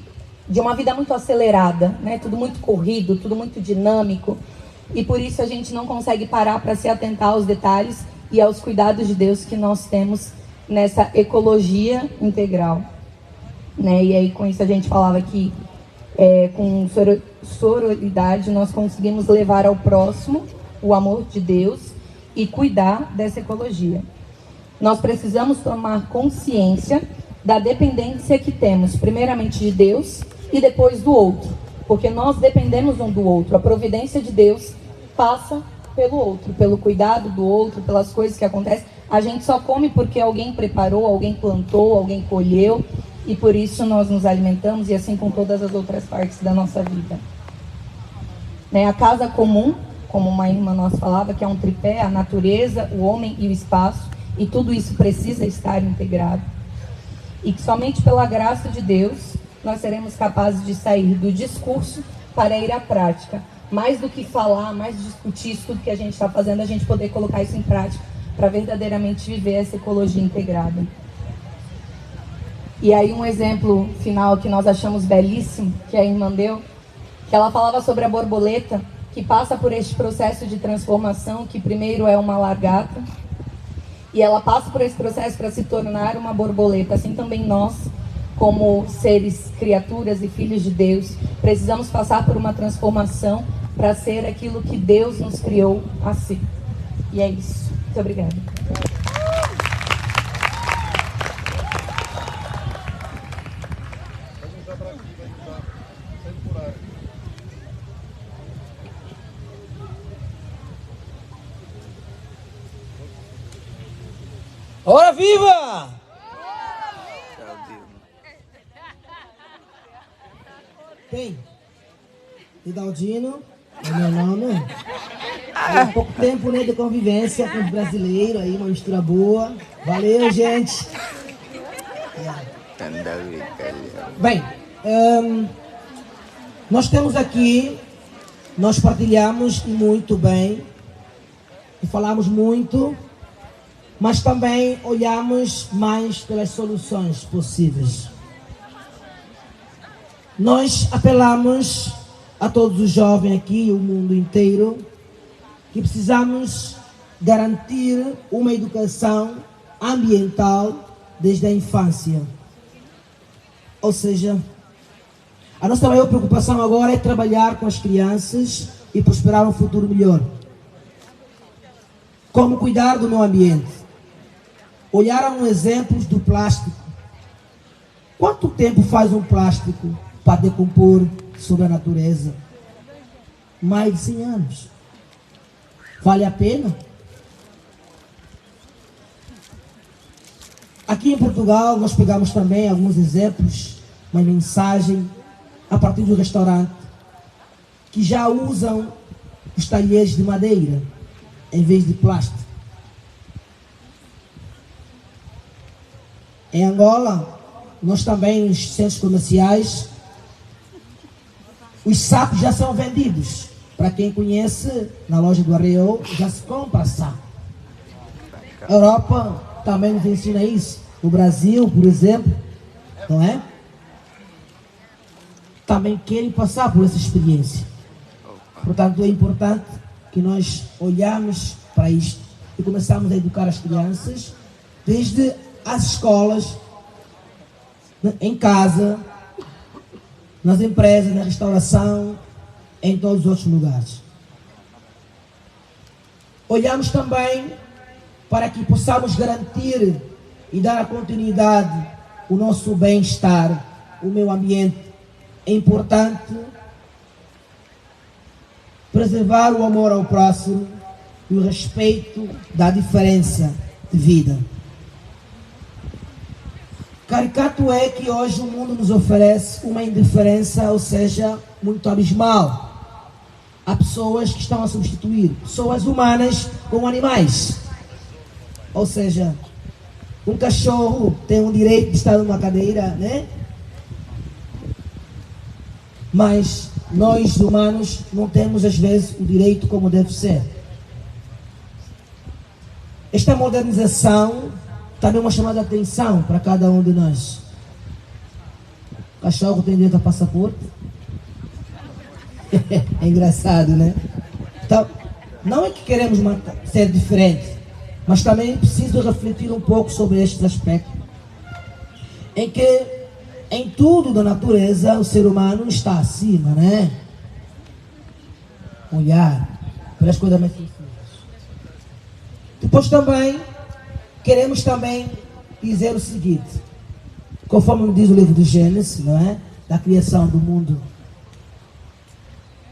S20: uma vida muito acelerada, né? Tudo muito corrido, tudo muito dinâmico, e por isso a gente não consegue parar para se atentar aos detalhes e aos cuidados de Deus que nós temos nessa ecologia integral, né? E aí com isso a gente falava que com sororidade nós conseguimos levar ao próximo o amor de Deus e cuidar dessa ecologia. Nós precisamos tomar consciência da dependência que temos, primeiramente de Deus e depois do outro, porque nós dependemos um do outro. A providência de Deus passa pelo outro, pelo cuidado do outro, pelas coisas que acontecem. A gente só come porque alguém preparou, alguém plantou, alguém colheu, e por isso nós nos alimentamos, e assim com todas as outras partes da nossa vida. Né? A casa comum, como uma irmã nossa falava, que é um tripé, a natureza, o homem e o espaço, e tudo isso precisa estar integrado. E que somente pela graça de Deus nós seremos capazes de sair do discurso para ir à prática. Mais do que falar, mais discutir isso tudo que a gente está fazendo, a gente poder colocar isso em prática para verdadeiramente viver essa ecologia integrada. E aí um exemplo final que nós achamos belíssimo, que a irmã deu, que ela falava sobre a borboleta, que passa por este processo de transformação, que primeiro é uma lagarta, e ela passa por esse processo para se tornar uma borboleta. Assim também nós, como seres, criaturas e filhos de Deus, precisamos passar por uma transformação para ser aquilo que Deus nos criou a ser. E é isso. Muito obrigada.
S21: Hora viva! Bem, Idaldino é meu nome. Há pouco tempo, né, de convivência com os brasileiros, aí uma mistura boa. Valeu, gente! Bem, nós temos aqui, nós partilhamos muito bem, e falamos muito, mas também olhamos mais pelas soluções possíveis. Nós apelamos a todos os jovens aqui, o mundo inteiro, que precisamos garantir uma educação ambiental desde a infância. Ou seja, a nossa maior preocupação agora é trabalhar com as crianças e prosperar um futuro melhor. Como cuidar do meio ambiente? Olharam exemplos do plástico. Quanto tempo faz um plástico para decompor sobre a natureza? Mais de 100 anos. Vale a pena? Aqui em Portugal, nós pegamos também alguns exemplos, uma mensagem a partir do restaurante, que já usam os talheres de madeira em vez de plástico. Em Angola, nós também, nos centros comerciais, os sacos já são vendidos. Para quem conhece, na loja do Arreio, já se compra saco. A Europa também nos ensina isso. O Brasil, por exemplo, não é? Também querem passar por essa experiência. Portanto, é importante que nós olhamos para isto e começamos a educar as crianças desde as escolas, em casa, nas empresas, na restauração, em todos os outros lugares. Olhamos também para que possamos garantir e dar a continuidade o nosso bem-estar, o meio ambiente. É importante preservar o amor ao próximo e o respeito da diferença de vida. Caricato é que hoje o mundo nos oferece uma indiferença, ou seja, muito abismal. Há pessoas que estão a substituir pessoas humanas com animais. Ou seja, um cachorro tem o direito de estar numa cadeira, né? Mas nós, humanos, não temos às vezes o direito como deve ser. Esta modernização também uma chamada de atenção para cada um de nós. O cachorro tem direito a passaporte? É engraçado, né? Então, não é que queremos ser diferentes, mas também preciso refletir um pouco sobre este aspecto, em que em tudo da natureza o ser humano está acima, né? Olhar pelas coisas mais sensíveis. Depois também queremos também dizer o seguinte, conforme diz o livro de Gênesis, não é? Da criação do mundo.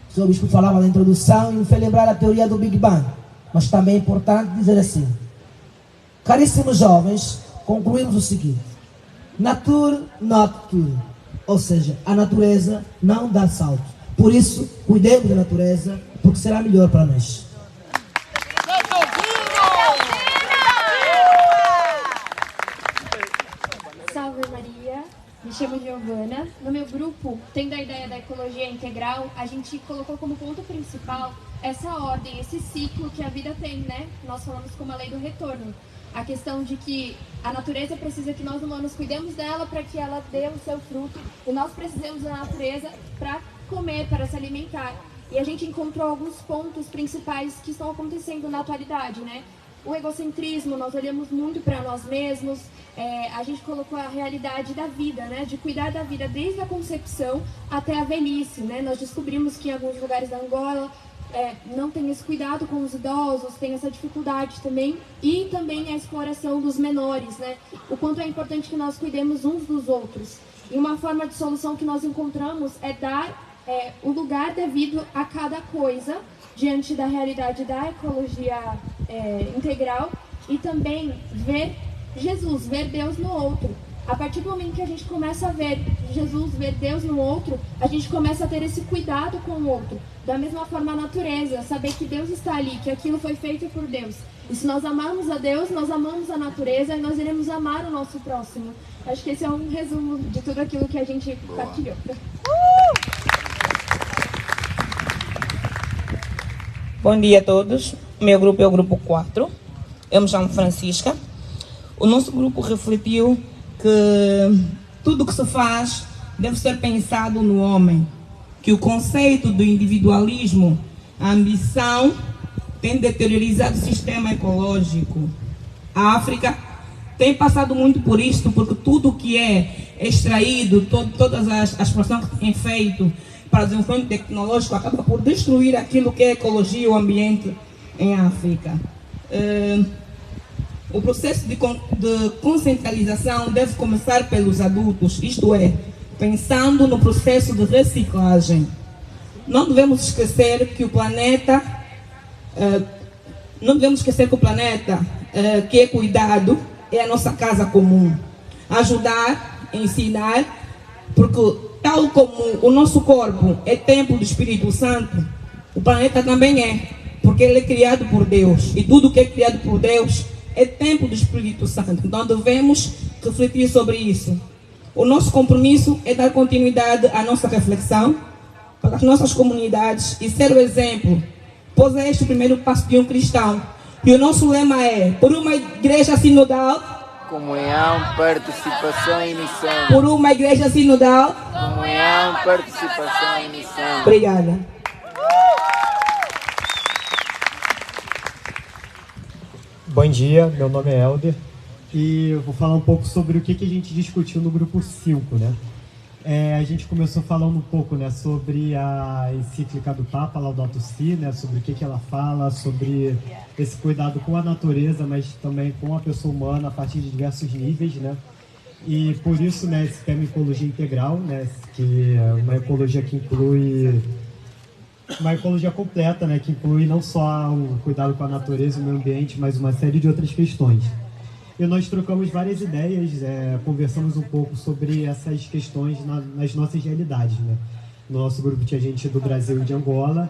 S21: O senhor bispo falava na introdução e me fez lembrar a teoria do Big Bang. Mas também é importante dizer assim, caríssimos jovens, concluímos o seguinte: nature not cure, ou seja, a natureza não dá salto. Por isso, cuidemos da natureza, porque será melhor para nós.
S3: Salve Maria, me chamo Giovana. No meu grupo, tendo a ideia da ecologia integral, a gente colocou como ponto principal essa ordem, esse ciclo que a vida tem, né? Nós falamos como a lei do retorno. A questão de que a natureza precisa que nós humanos cuidemos dela para que ela dê o seu fruto, e nós precisamos da natureza para comer, para se alimentar. E a gente encontrou alguns pontos principais que estão acontecendo na atualidade, né? O egocentrismo, nós olhamos muito para nós mesmos, a gente colocou a realidade da vida, né? De cuidar da vida desde a concepção até a velhice, né? Nós descobrimos que em alguns lugares da Angola não tem esse cuidado com os idosos, tem essa dificuldade também, e também a exploração dos menores, né? O quanto é importante que nós cuidemos uns dos outros. E uma forma de solução que nós encontramos é dar o lugar devido a cada coisa, diante da realidade da ecologia integral, e também ver Jesus, ver Deus no outro. A partir do momento que a gente começa a ver Jesus, ver Deus no outro, a gente começa a ter esse cuidado com o outro. Da mesma forma a natureza, saber que Deus está ali, que aquilo foi feito por Deus. E se nós amarmos a Deus, nós amamos a natureza e nós iremos amar o nosso próximo. Acho que esse é um resumo de tudo aquilo que a gente partilhou.
S22: Bom dia a todos. Meu grupo é o grupo 4. Eu me chamo Francisca. O nosso grupo refletiu que tudo que se faz deve ser pensado no homem, que o conceito do individualismo, a ambição, tem deteriorizado o sistema ecológico. A África tem passado muito por isto, porque tudo que é extraído, todas as produções que tem feito para o desenvolvimento tecnológico acaba por destruir aquilo que é a ecologia e o ambiente em África. O processo de conscientização deve começar pelos adultos, isto é, pensando no processo de reciclagem. Não devemos esquecer que o planeta, que é cuidado, é a nossa casa comum. Ajudar, ensinar, porque tal como o nosso corpo é templo do Espírito Santo, o planeta também é, porque ele é criado por Deus, e tudo que é criado por Deus é templo do Espírito Santo. Então devemos refletir sobre isso. O nosso compromisso é dar continuidade à nossa reflexão para as nossas comunidades e ser o exemplo, pois é este o primeiro passo de um cristão. E o nosso lema é: por uma igreja sinodal,
S2: comunhão, participação e missão.
S22: Por uma igreja sinodal,
S2: comunhão, participação e missão.
S22: Obrigada.
S23: Bom dia, meu nome é Helder e eu vou falar um pouco sobre o que a gente discutiu no grupo 5, né? A gente começou falando um pouco, né, sobre a encíclica do Papa Laudato Si, né, sobre o que ela fala, sobre esse cuidado com a natureza, mas também com a pessoa humana a partir de diversos níveis, né? E por isso, né, esse tema ecologia integral, né, que é uma ecologia que inclui uma ecologia completa, né, que inclui não só o cuidado com a natureza e o meio ambiente, mas uma série de outras questões. E nós trocamos várias ideias, conversamos um pouco sobre essas questões nas nossas realidades, né? No nosso grupo tinha gente do Brasil e de Angola.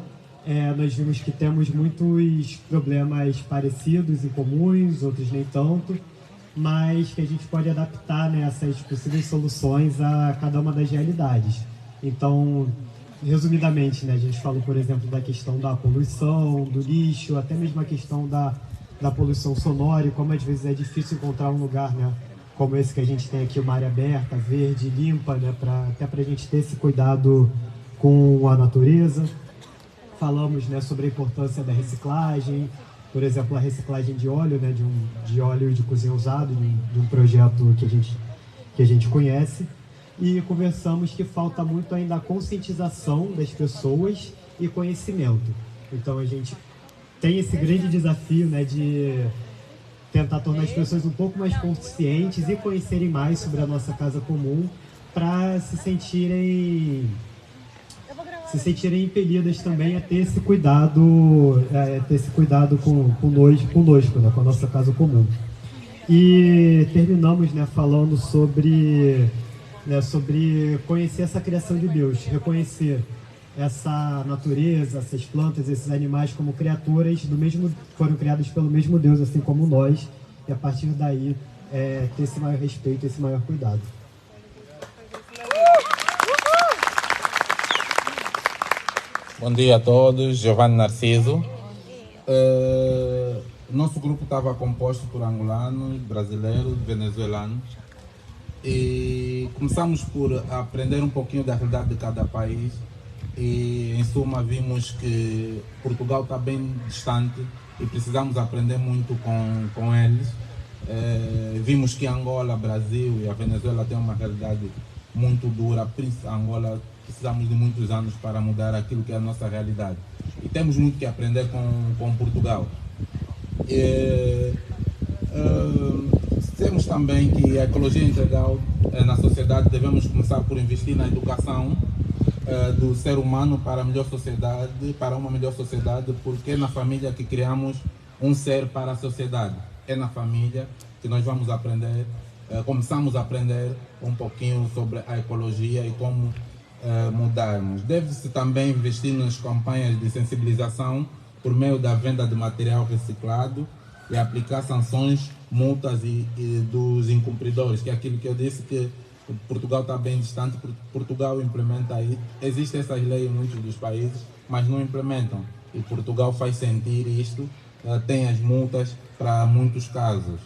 S23: Nós vimos que temos muitos problemas parecidos, incomuns, outros nem tanto, mas que a gente pode adaptar, né, essas possíveis soluções a cada uma das realidades. Então, resumidamente, né, a gente falou, por exemplo, da questão da poluição, do lixo, até mesmo a questão da da poluição sonora e como às vezes é difícil encontrar um lugar, né, como esse que a gente tem aqui, uma área aberta, verde, limpa, né, até para a gente ter esse cuidado com a natureza. Falamos, né, sobre a importância da reciclagem, por exemplo, a reciclagem de óleo, né, de óleo de cozinha usado, de um projeto que a gente conhece. E conversamos que falta muito ainda a conscientização das pessoas e conhecimento. Então a gente tem esse grande desafio, né, de tentar tornar as pessoas um pouco mais conscientes e conhecerem mais sobre a nossa casa comum para se sentirem impelidas também a ter esse cuidado, conosco, né, com a nossa casa comum. E terminamos, né, falando sobre conhecer essa criação de Deus, reconhecer essa natureza, essas plantas, esses animais como criaturas foram criados pelo mesmo Deus, assim como nós, e a partir daí ter esse maior respeito, esse maior cuidado.
S13: Bom dia a todos, Giovanni Narciso. Nosso grupo estava composto por angolanos, brasileiros, venezuelanos. E começamos por aprender um pouquinho da realidade de cada país e, em suma, vimos que Portugal está bem distante e precisamos aprender muito com eles. Vimos que Angola, Brasil e a Venezuela têm uma realidade muito dura. Angola, precisamos de muitos anos para mudar aquilo que é a nossa realidade. E temos muito que aprender com Portugal. Temos também que a ecologia integral na sociedade devemos começar por investir na educação do ser humano para uma melhor sociedade, porque é na família que criamos um ser para a sociedade. É na família que nós vamos aprender, começamos a aprender um pouquinho sobre a ecologia e como mudarmos. Deve-se também investir nas campanhas de sensibilização por meio da venda de material reciclado e aplicar sanções, multas e dos incumpridores, que é aquilo que eu disse que Portugal está bem distante. Portugal implementa aí, existem essas leis em muitos dos países, mas não implementam. E Portugal faz sentir isto, tem as multas para muitos casos.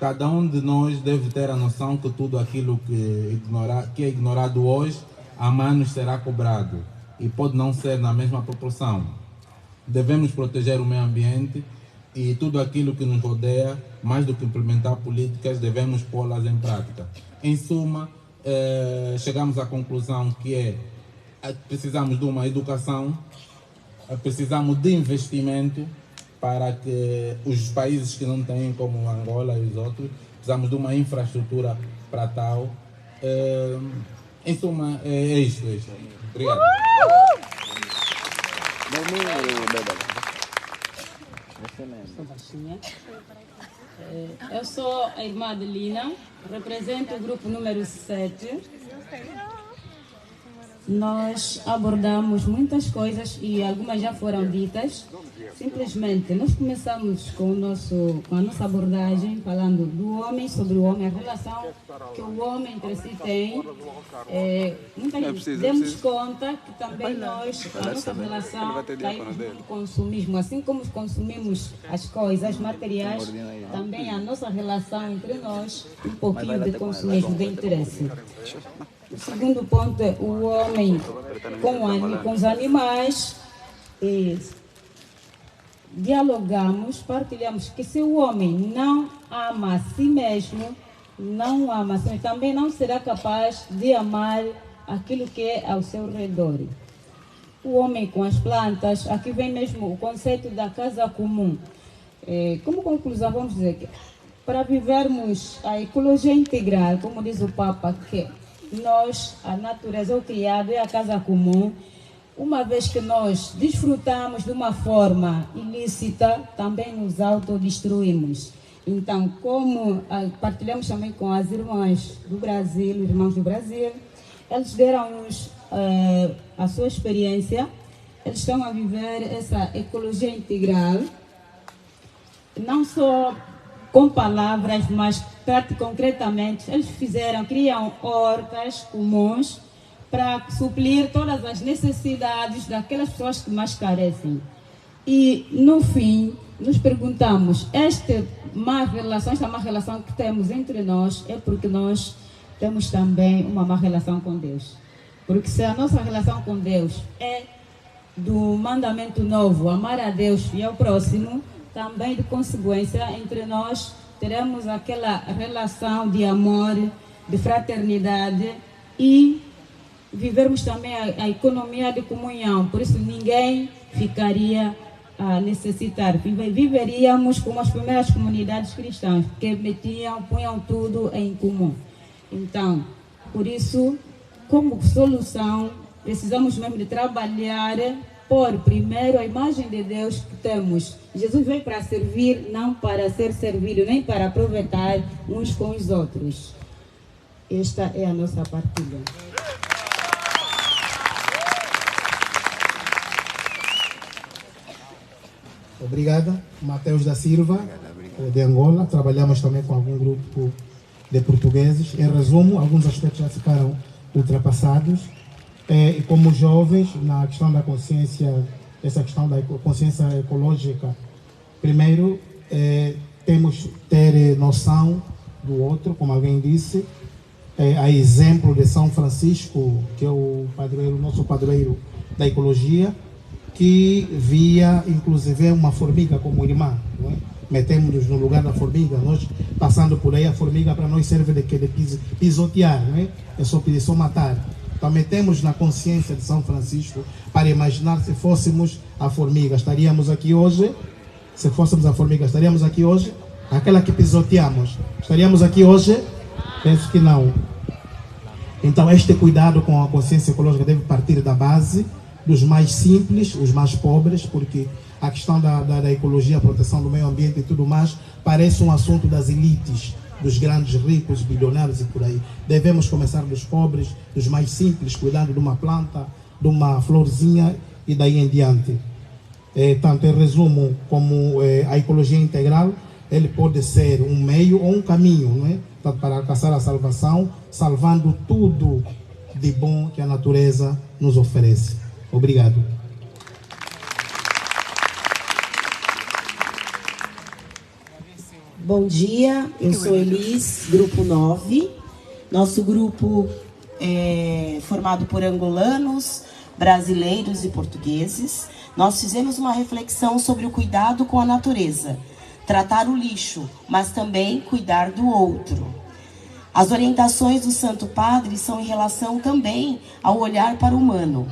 S13: Cada um de nós deve ter a noção que tudo aquilo que é ignorado hoje, amanhã nos será cobrado. E pode não ser na mesma proporção. Devemos proteger o meio ambiente e tudo aquilo que nos rodeia, mais do que implementar políticas, devemos pô-las em prática. Em suma, chegamos à conclusão que precisamos de uma educação, precisamos de investimento para que os países que não têm, como Angola e os outros, precisamos de uma infraestrutura para tal. Em suma, é isto. Obrigado.
S7: Eu sou a irmã Adelina, represento o grupo número 7. Nós abordamos muitas coisas e algumas já foram ditas. Simplesmente, nós começamos com a nossa abordagem falando do homem, sobre o homem, a relação que o homem entre si tem. Muitas vezes demos conta que também nós, a nossa relação caímos no consumismo. Assim como consumimos as coisas materiais, também a nossa relação entre nós, um pouquinho de consumismo, de interesse. O segundo ponto é o homem com os animais. Dialogamos, partilhamos que se o homem não ama a si mesmo, também não será capaz de amar aquilo que é ao seu redor. O homem com as plantas, aqui vem mesmo o conceito da casa comum. Como conclusão, vamos dizer que para vivermos a ecologia integral, como diz o Papa, que nós, a natureza, o criado é a casa comum. Uma vez que nós desfrutamos de uma forma ilícita, também nos autodestruímos. Então, como partilhamos também com as irmãs do Brasil, irmãos do Brasil, eles deram-nos a sua experiência, eles estão a viver essa ecologia integral, não só com palavras, mas concretamente, eles criam hortas comuns, para suprir todas as necessidades daquelas pessoas que mais carecem. E no fim, nos perguntamos, esta má relação que temos entre nós é porque nós temos também uma má relação com Deus. Porque se a nossa relação com Deus é do mandamento novo, amar a Deus e ao próximo, também de consequência entre nós teremos aquela relação de amor, de fraternidade e vivermos também a economia de comunhão. Por isso ninguém ficaria a necessitar. Viveríamos como as primeiras comunidades cristãs, que punham tudo em comum. Então, por isso, como solução, precisamos mesmo de trabalhar por, primeiro, a imagem de Deus que temos. Jesus veio para servir, não para ser servido, nem para aproveitar uns com os outros. Esta é a nossa partilha.
S10: Obrigada. Mateus da Silva, de Angola. Trabalhamos também com algum grupo de portugueses. Em resumo, alguns aspectos já ficaram ultrapassados. E como jovens, na questão da consciência, essa questão da consciência ecológica, primeiro, temos que ter noção do outro, como alguém disse. A exemplo de São Francisco, que é o padroeiro, nosso padroeiro da ecologia, que via, inclusive, uma formiga como irmã, não é? Metemos-nos no lugar da formiga, nós passando por aí, a formiga para nós serve de pisotear, não é? É só matar. Então metemos na consciência de São Francisco para imaginar se fôssemos a formiga, estaríamos aqui hoje? Se fôssemos a formiga, estaríamos aqui hoje? Aquela que pisoteamos, estaríamos aqui hoje? Penso que não. Então este cuidado com a consciência ecológica deve partir da base, dos mais simples, os mais pobres, porque a questão da ecologia, a proteção do meio ambiente e tudo mais, parece um assunto das elites, dos grandes ricos, bilionários e por aí. Devemos começar dos pobres, dos mais simples, cuidando de uma planta, de uma florzinha e daí em diante. Tanto em resumo, como a ecologia integral, ele pode ser um meio ou um caminho, não é? Tanto para alcançar a salvação, salvando tudo de bom que a natureza nos oferece. Obrigado.
S11: Bom dia, eu sou Elis, grupo 9. Nosso grupo é formado por angolanos, brasileiros e portugueses. Nós fizemos uma reflexão sobre o cuidado com a natureza, tratar o lixo, mas também cuidar do outro. As orientações do Santo Padre são em relação também ao olhar para o humano.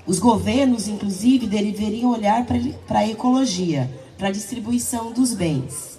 S11: Os governos, inclusive, deveriam olhar para a ecologia, para a distribuição dos bens.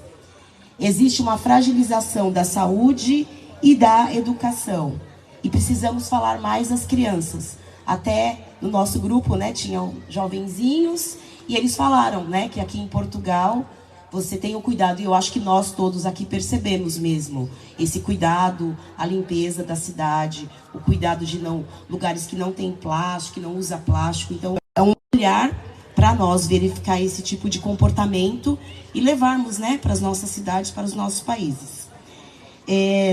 S11: Existe uma fragilização da saúde e da educação. E precisamos falar mais às crianças. Até no nosso grupo, né, tinham jovenzinhos e eles falaram, né, que aqui em Portugal você tem o cuidado, e eu acho que nós todos aqui percebemos mesmo esse cuidado, a limpeza da cidade, o cuidado de lugares que não tem plástico, que não usa plástico. Então é um olhar para nós verificar esse tipo de comportamento e levarmos, né, para as nossas cidades, para os nossos países.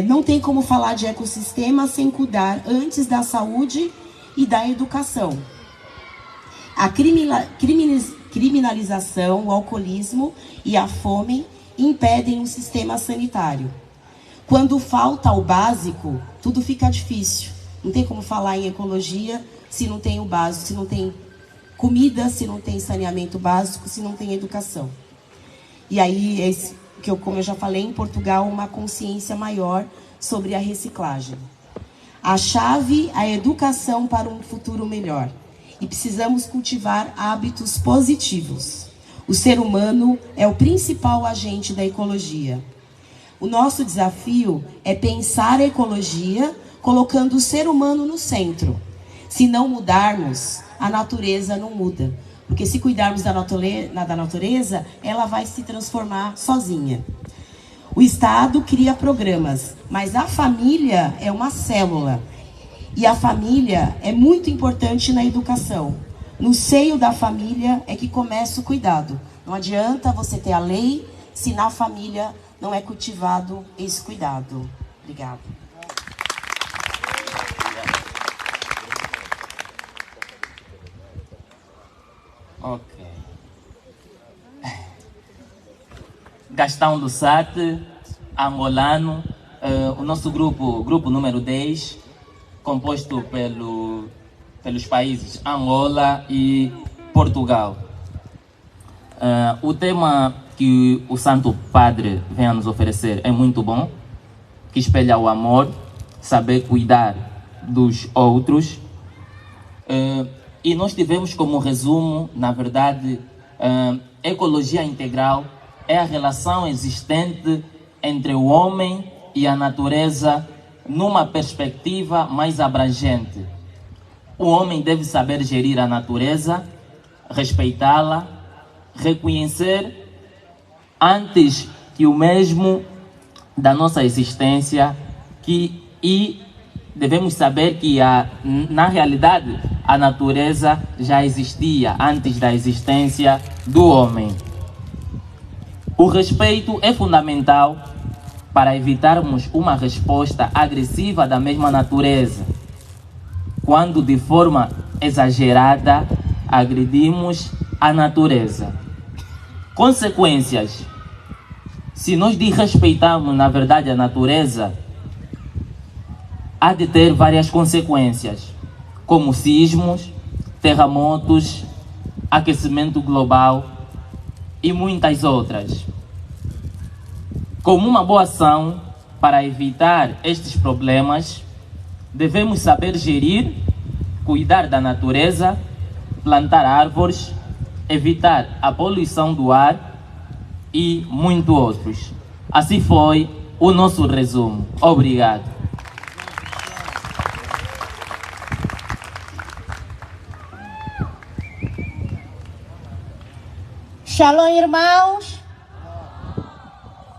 S11: Não tem como falar de ecossistema sem cuidar antes da saúde e da educação. A criminalização, o alcoolismo e a fome impedem o sistema sanitário. Quando falta o básico, tudo fica difícil. Não tem como falar em ecologia se não tem o básico, se não tem comida, se não tem saneamento básico, se não tem educação. E aí, como eu já falei, em Portugal, uma consciência maior sobre a reciclagem. A chave, a educação para um futuro melhor. E precisamos cultivar hábitos positivos. O ser humano é o principal agente da ecologia. O nosso desafio é pensar a ecologia colocando o ser humano no centro. Se não mudarmos, a natureza não muda. Porque se cuidarmos da natureza, ela vai se transformar sozinha. O Estado cria programas, mas a família é uma célula. E a família é muito importante na educação. No seio da família é que começa o cuidado. Não adianta você ter a lei se na família não é cultivado esse cuidado. Obrigada.
S12: Ok.
S5: Gastão do Sate, angolano, o nosso grupo número 10, composto pelos países Angola e Portugal. O tema que o Santo Padre vem a nos oferecer é muito bom, que espelha o amor, saber cuidar dos outros. E nós tivemos como resumo, na verdade, ecologia integral é a relação existente entre o homem e a natureza numa perspectiva mais abrangente. O homem deve saber gerir a natureza, respeitá-la, reconhecer antes que o mesmo da nossa existência e devemos saber que na realidade a natureza já existia antes da existência do homem. O respeito é fundamental para evitarmos uma resposta agressiva da mesma natureza, quando de forma exagerada agredimos a natureza. Consequências. Se nós desrespeitarmos, na verdade, a natureza, há de ter várias consequências, como sismos, terremotos, aquecimento global e muitas outras. Como uma boa ação para evitar estes problemas, devemos saber gerir, cuidar da natureza, plantar árvores, evitar a poluição do ar e muitos outros. Assim foi o nosso resumo. Obrigado.
S12: Shalom, irmãos.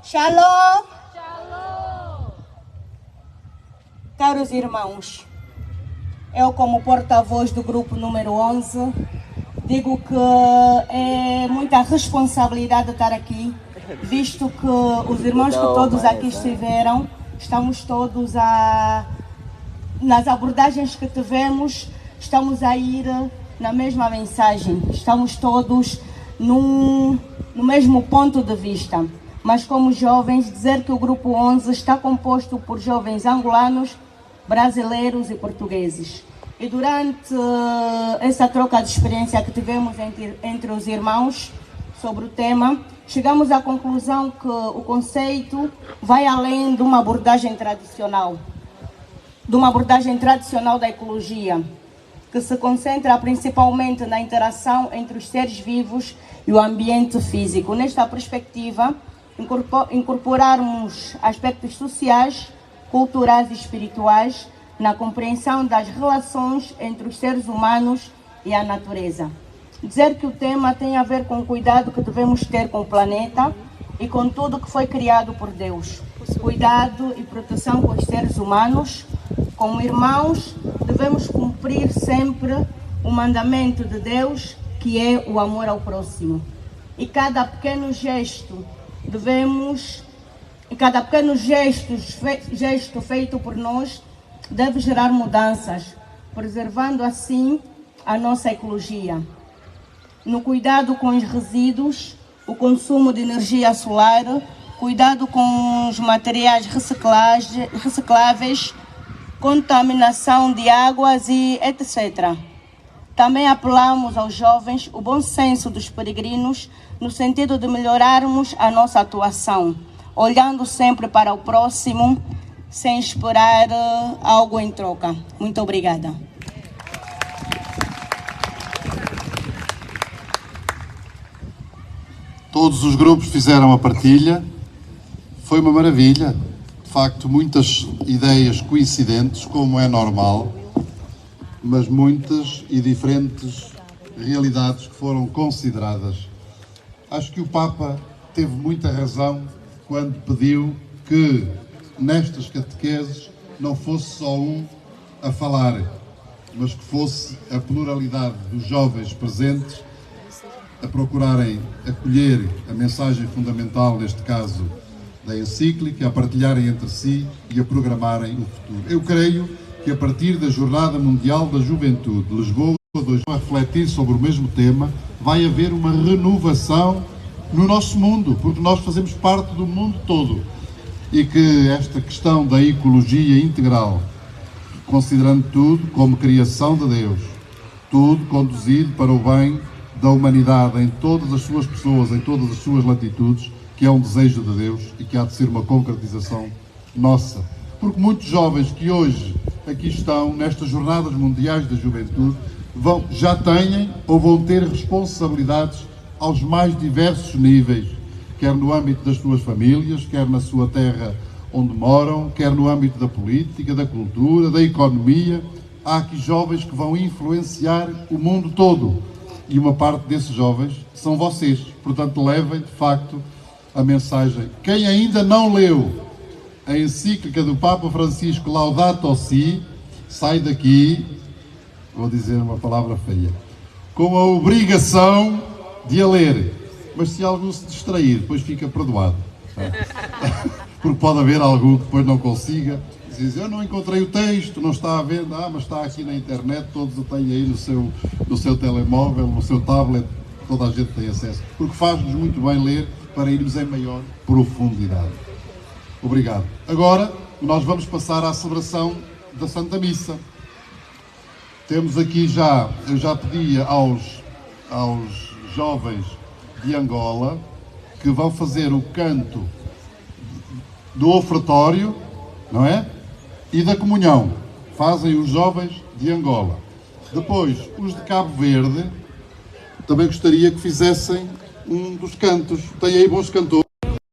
S12: Shalom. Caros irmãos, eu como porta-voz do grupo número 11, digo que é muita responsabilidade estar aqui, visto que os irmãos que todos aqui estiveram, estamos todos nas abordagens que tivemos, estamos a ir na mesma mensagem, estamos todos no mesmo ponto de vista. Mas como jovens, dizer que o grupo 11 está composto por jovens angolanos, brasileiros e portugueses. E durante essa troca de experiência que tivemos entre os irmãos sobre o tema, chegamos à conclusão que o conceito vai além de uma abordagem tradicional, da ecologia, que se concentra principalmente na interação entre os seres vivos e o ambiente físico. Nesta perspectiva, incorporarmos aspectos sociais, culturais e espirituais na compreensão das relações entre os seres humanos e a natureza. Dizer que o tema tem a ver com o cuidado que devemos ter com o planeta e com tudo que foi criado por Deus. Cuidado e proteção com os seres humanos. Como irmãos, devemos cumprir sempre o mandamento de Deus, que é o amor ao próximo. E cada pequeno gesto gesto feito por nós deve gerar mudanças, preservando assim a nossa ecologia. No cuidado com os resíduos, o consumo de energia solar, cuidado com os materiais recicláveis, contaminação de águas e etc. Também apelamos aos jovens o bom senso dos peregrinos no sentido de melhorarmos a nossa atuação, olhando sempre para o próximo, sem esperar algo em troca. Muito obrigada.
S4: Todos os grupos fizeram a partilha. Foi uma maravilha. De facto, muitas ideias coincidentes, como é normal, mas muitas e diferentes realidades que foram consideradas. Acho que o Papa teve muita razão quando pediu que nestas catequeses não fosse só um a falar, mas que fosse a pluralidade dos jovens presentes a procurarem acolher a mensagem fundamental, neste caso da encíclica, a partilharem entre si e a programarem o futuro. Eu creio que a partir da Jornada Mundial da Juventude de Lisboa, a refletir sobre o mesmo tema, vai haver uma renovação no nosso mundo, porque nós fazemos parte do mundo todo. E que esta questão da ecologia integral, considerando tudo como criação de Deus, tudo conduzido para o bem da humanidade em todas as suas pessoas, em todas as suas latitudes, que é um desejo de Deus e que há de ser uma concretização nossa. Porque muitos jovens que hoje aqui estão, nestas Jornadas Mundiais da Juventude, já têm ou vão ter responsabilidades aos mais diversos níveis, quer no âmbito das suas famílias, quer na sua terra onde moram, quer no âmbito da política, da cultura, da economia. Há aqui jovens que vão influenciar o mundo todo. E uma parte desses jovens são vocês. Portanto, levem, de facto, a mensagem. Quem ainda não leu a encíclica do Papa Francisco, Laudato Si, sai daqui, vou dizer uma palavra feia, com a obrigação de a ler. Mas se algum se distrair, depois fica perdoado. Porque pode haver algum que depois não consiga. Diz, eu não encontrei o texto, não está à venda, mas está aqui na internet, todos o têm aí no seu telemóvel, no seu tablet, toda a gente tem acesso. Porque faz-nos muito bem ler para irmos em maior profundidade. Obrigado. Agora, nós vamos passar à celebração da Santa Missa. Temos aqui eu já pedi aos jovens de Angola que vão fazer o canto do ofertório, não é? E da comunhão. Fazem os jovens de Angola. Depois, os de Cabo Verde, também gostaria que fizessem um dos cantos. Tem aí bons cantores.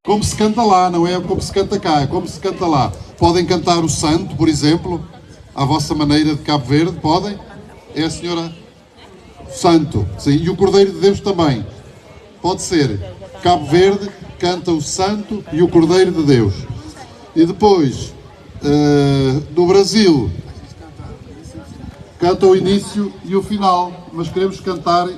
S4: Como se canta lá, não é como se canta cá, é como se canta lá. Podem cantar o Santo, por exemplo, à vossa maneira de Cabo Verde, podem? É a senhora Santo, sim, e o Cordeiro de Deus também. Pode ser. Cabo Verde canta o Santo e o Cordeiro de Deus. E depois, no Brasil, canta o início e o final, mas queremos cantar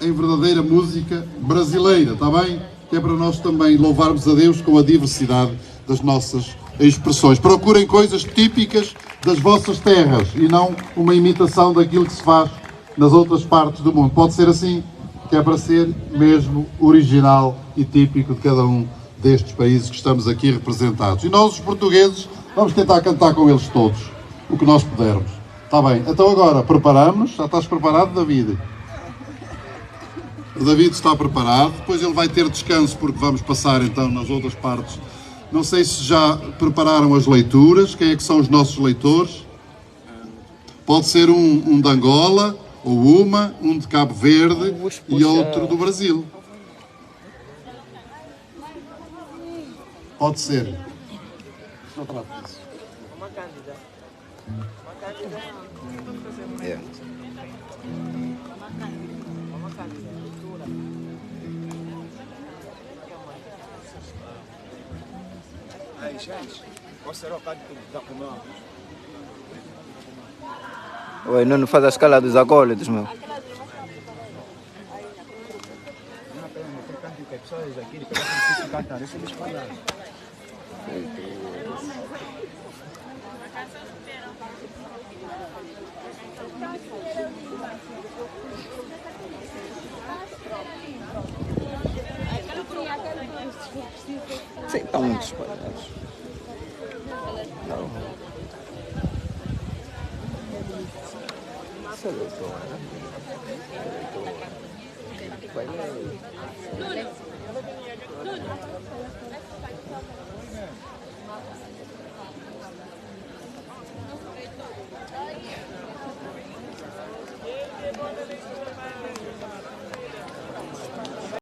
S4: em verdadeira música brasileira, está bem? Que é para nós também louvarmos a Deus com a diversidade das nossas expressões. Procurem coisas típicas das vossas terras e não uma imitação daquilo que se faz nas outras partes do mundo. Pode ser assim, que é para ser mesmo original e típico de cada um destes países que estamos aqui representados. E nós, os portugueses, vamos tentar cantar com eles todos, o que nós pudermos. Está bem, então agora preparamos. Já estás preparado, David? O David está preparado, depois ele vai ter descanso porque vamos passar então nas outras partes. Não sei se já prepararam as leituras, quem é que são os nossos leitores? Pode ser um de Angola, ou um de Cabo Verde e outro do Brasil. Pode ser.
S2: É.
S15: Aí, gente, posso ser o cara da comida?
S2: Oi, não faz a escala dos acólitos, meu. Sim, estão muito espalhados.